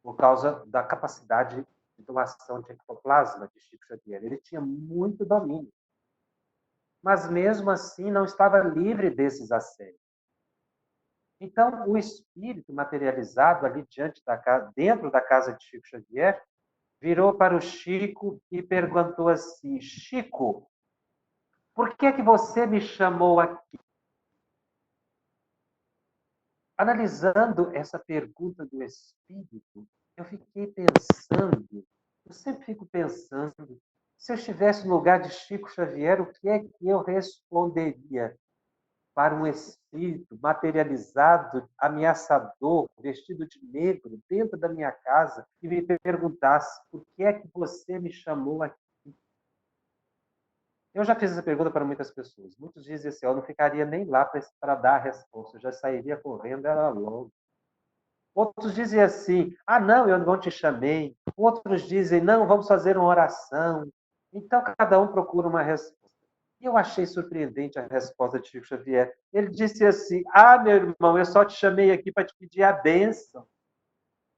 por causa da capacidade de doação de ectoplasma de Chico Xavier. Ele tinha muito domínio, mas mesmo assim não estava livre desses assédios. Então, o espírito materializado ali dentro da casa de Chico Xavier, virou para o Chico e perguntou assim: Chico, por que você me chamou aqui? Analisando essa pergunta do espírito, eu fiquei pensando, eu sempre fico pensando, se eu estivesse no lugar de Chico Xavier, o que é que eu responderia para um espírito materializado, ameaçador, vestido de negro, dentro da minha casa, e me perguntasse: por que é que você me chamou aqui? Eu já fiz essa pergunta para muitas pessoas. Muitos dizem assim: eu não ficaria nem lá para dar a resposta, eu já sairia correndo, era logo. Outros dizem assim: ah, não, eu não te chamei. Outros dizem: não, vamos fazer uma oração. Então, cada um procura uma resposta. E eu achei surpreendente a resposta de Chico Xavier. Ele disse assim: ah, meu irmão, eu só te chamei aqui para te pedir a bênção.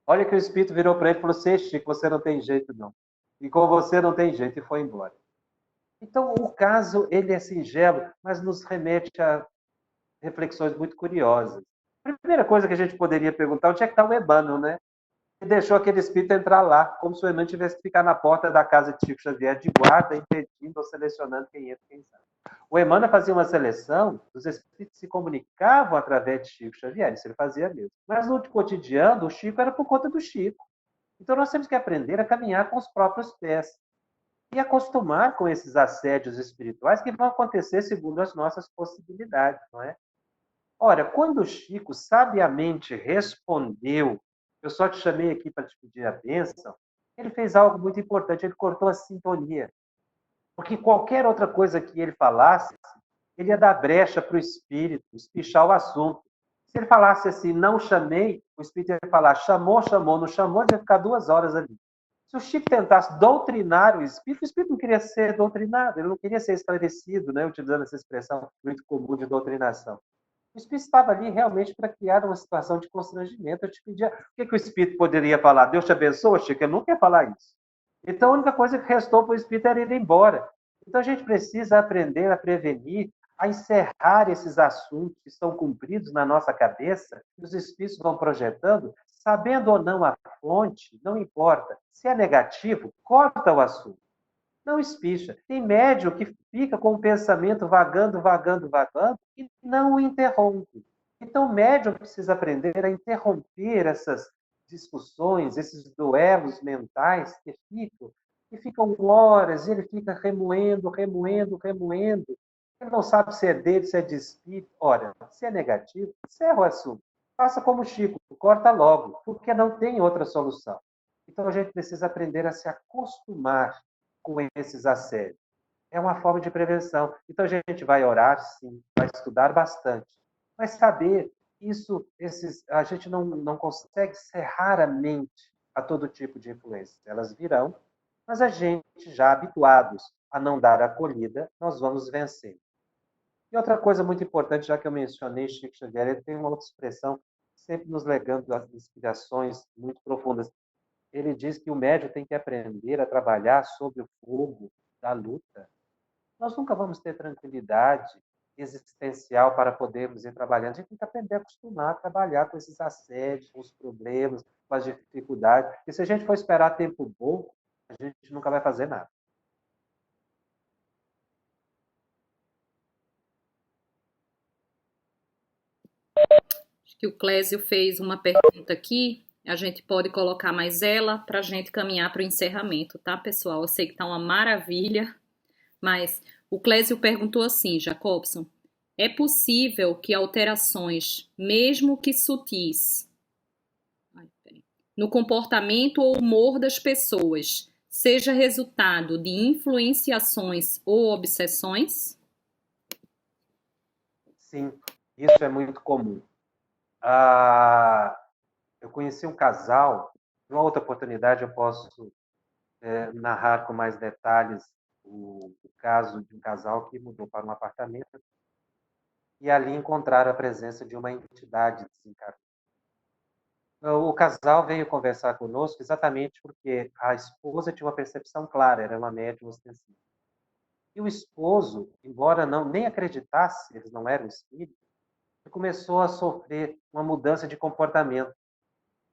Olha que o Espírito virou para ele e falou assim: Chico, você não tem jeito, não. E com você não tem jeito, e foi embora. Então, o caso, ele é singelo, mas nos remete a reflexões muito curiosas. A primeira coisa que a gente poderia perguntar: onde é que está o Emmanuel, né? E deixou aquele espírito entrar lá, como se o Emmanuel tivesse que ficar na porta da casa de Chico Xavier de guarda, impedindo ou selecionando quem entra e quem sai. O Emmanuel fazia uma seleção, os espíritos se comunicavam através de Chico Xavier, isso ele fazia mesmo. Mas no cotidiano, o Chico era por conta do Chico. Então nós temos que aprender a caminhar com os próprios pés e acostumar com esses assédios espirituais que vão acontecer segundo as nossas possibilidades, não é? Ora, quando o Chico sabiamente respondeu: eu só te chamei aqui para te pedir a bênção, ele fez algo muito importante, ele cortou a sintonia. Porque qualquer outra coisa que ele falasse, ele ia dar brecha para o espírito, espichar o assunto. Se ele falasse assim: não chamei, o espírito ia falar: chamou, chamou, não chamou, ele ia ficar 2 horas ali. Se o Chico tentasse doutrinar o espírito não queria ser doutrinado, ele não queria ser esclarecido, né? Utilizando essa expressão muito comum de doutrinação. O espírito estava ali realmente para criar uma situação de constrangimento. Eu te pedia, o que o espírito poderia falar? Deus te abençoe, Chico? Ele não quer falar isso. Então, a única coisa que restou para o espírito era ir embora. Então, a gente precisa aprender a prevenir, a encerrar esses assuntos que estão cumpridos na nossa cabeça, que os espíritos vão projetando, sabendo ou não a fonte, não importa. Se é negativo, corta o assunto. Não espicha. Tem médium que fica com o pensamento vagando, vagando, vagando e não o interrompe. Então, o médium precisa aprender a interromper essas discussões, esses duelos mentais que ficam horas, e ele fica remoendo, remoendo, remoendo. Ele não sabe se é dele, se é de espírito. Ora, se é negativo, encerra o assunto. Faça como o Chico, corta logo, porque não tem outra solução. Então, a gente precisa aprender a se acostumar com esses assédios. É uma forma de prevenção. Então, a gente vai orar, sim, vai estudar bastante. Mas saber isso, a gente não consegue cerrar a mente a todo tipo de influência. Elas virão, mas a gente, já habituados a não dar acolhida, nós vamos vencendo. E outra coisa muito importante, já que eu mencionei Chico Xavier, ele tem uma outra expressão, sempre nos legando as inspirações muito profundas. ele diz que o médium tem que aprender a trabalhar sob o fogo da luta. Nós nunca vamos ter tranquilidade existencial para podermos ir trabalhando. A gente tem que aprender a acostumar a trabalhar com esses assédios, com os problemas, com as dificuldades. E se a gente for esperar tempo bom, a gente nunca vai fazer nada. Acho que o Clésio fez uma pergunta aqui. A gente pode colocar mais ela para a gente caminhar para o encerramento, tá, pessoal? Eu sei que tá uma maravilha, mas o Clésio perguntou assim, Jacobson, é possível que alterações, mesmo que sutis, no comportamento ou humor das pessoas, seja resultado de influenciações ou obsessões? Sim, isso é muito comum. Eu conheci um casal, numa outra oportunidade eu posso narrar com mais detalhes o caso de um casal que mudou para um apartamento e ali encontraram a presença de uma entidade desencarnada. O casal veio conversar conosco exatamente porque a esposa tinha uma percepção clara, era uma médium ostensiva. E o esposo, embora nem acreditasse, eles não eram espíritos, começou a sofrer uma mudança de comportamento.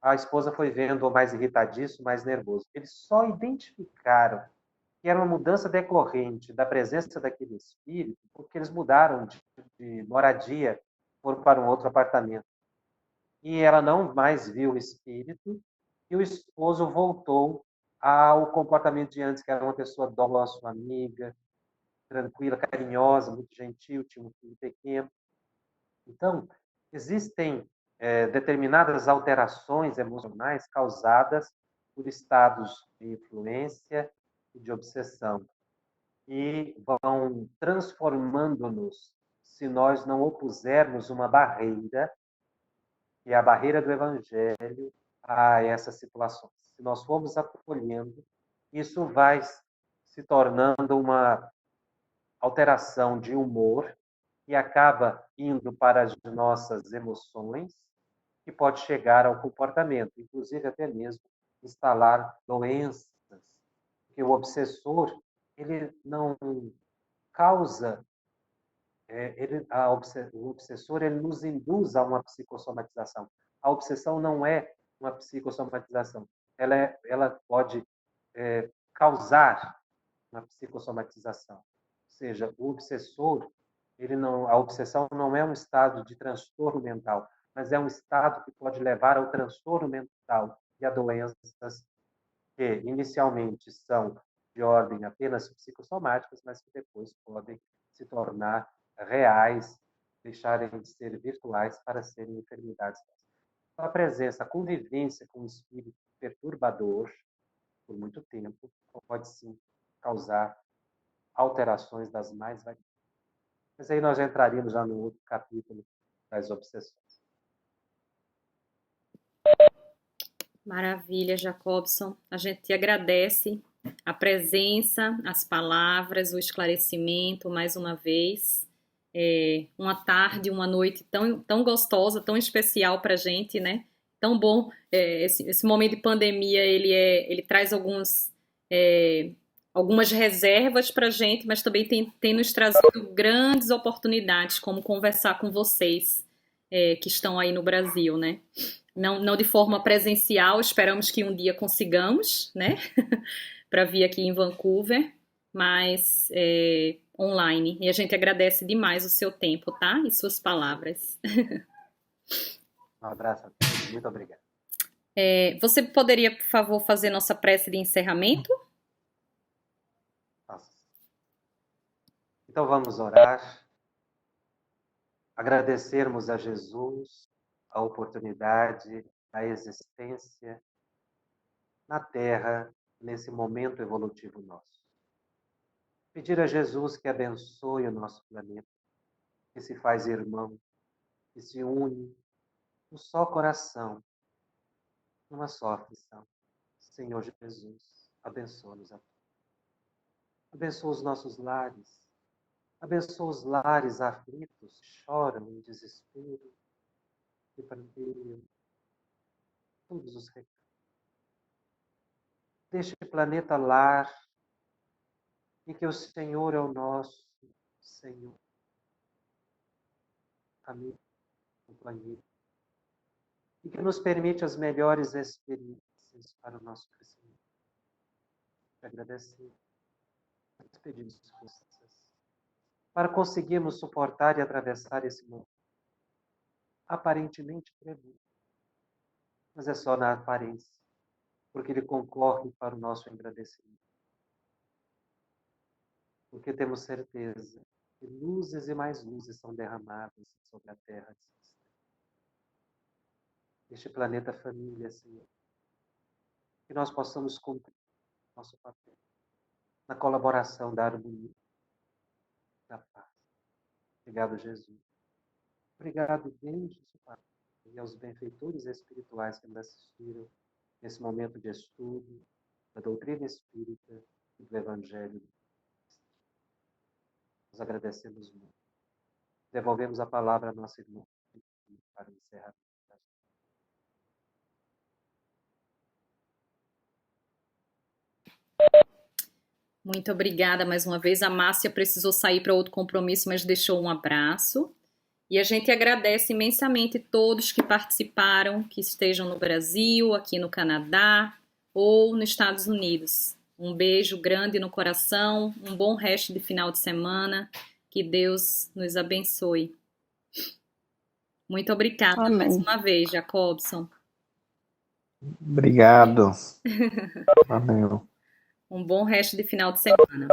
A esposa foi vendo mais irritadiço, mais nervoso. Eles só identificaram que era uma mudança decorrente da presença daquele espírito, porque eles mudaram de moradia, foram para um outro apartamento. E ela não mais viu o espírito, e o esposo voltou ao comportamento de antes, que era uma pessoa dócil, amiga, tranquila, carinhosa, muito gentil, tinha um filho pequeno. Então, existem determinadas alterações emocionais causadas por estados de influência e de obsessão, e vão transformando-nos se nós não opusermos uma barreira, que é a barreira do Evangelho, a essas situações. Se nós formos acolhendo, isso vai se tornando uma alteração de humor e acaba indo para as nossas emoções, que pode chegar ao comportamento, inclusive até mesmo instalar doenças, porque o obsessor ele não causa, o obsessor ele nos induz a uma psicossomatização. A obsessão não é uma psicossomatização, ela pode causar uma psicossomatização. Ou seja, o obsessor, a obsessão não é um estado de transtorno mental, mas é um estado que pode levar ao transtorno mental e a doenças que inicialmente são de ordem apenas psicossomáticas, mas que depois podem se tornar reais, deixarem de ser virtuais para serem enfermidades. A presença, a convivência com um espírito perturbador por muito tempo pode sim causar alterações das mais variadas. Mas aí nós entraríamos já no outro capítulo das obsessões. Maravilha, Jacobson. A gente te agradece a presença, as palavras, o esclarecimento mais uma vez. Uma tarde, uma noite tão gostosa, tão especial para a gente, né? Tão bom. Esse momento de pandemia, ele traz algumas reservas para a gente, mas também tem nos trazido grandes oportunidades, como conversar com vocês que estão aí no Brasil, né? Não de forma presencial, esperamos que um dia consigamos, né? Para vir aqui em Vancouver, mas online. E a gente agradece demais o seu tempo, tá? E suas palavras. Um abraço a todos, muito obrigado. Você poderia, por favor, fazer nossa prece de encerramento? Nossa. Então vamos orar. Agradecermos a Jesus a oportunidade, a existência na Terra, nesse momento evolutivo nosso. Pedir a Jesus que abençoe o nosso planeta, que se faz irmão, que se une um só coração, numa só aflição. Senhor Jesus, abençoa-nos a todos. Abençoa os nossos lares. Abençoa os lares aflitos, que choram em desespero, e pranteiam todos os recados. deste planeta lar, em que o Senhor é o nosso Senhor, amigo, companheiro, e que nos permite as melhores experiências para o nosso crescimento. Te agradecemos, te pedimos forças para conseguirmos suportar e atravessar esse momento aparentemente tremendo, mas é só na aparência, porque ele concorre para o nosso agradecimento. Porque temos certeza que luzes e mais luzes são derramadas sobre a terra este planeta família, Senhor. Que nós possamos cumprir nosso papel na colaboração da harmonia, da paz. Obrigado, Jesus. Obrigado, Deus, Pai, e aos benfeitores espirituais que nos assistiram nesse momento de estudo da doutrina espírita e do Evangelho. Nós agradecemos muito. Devolvemos a palavra à nossa irmã para encerrar. Muito obrigada mais uma vez. A Márcia precisou sair para outro compromisso, mas deixou um abraço. E a gente agradece imensamente todos que participaram, que estejam no Brasil, aqui no Canadá ou nos Estados Unidos. Um beijo grande no coração, um bom resto de final de semana. Que Deus nos abençoe. Muito obrigada Amém. mais uma vez, Jacobson. Obrigado. Valeu. Um bom resto de final de semana.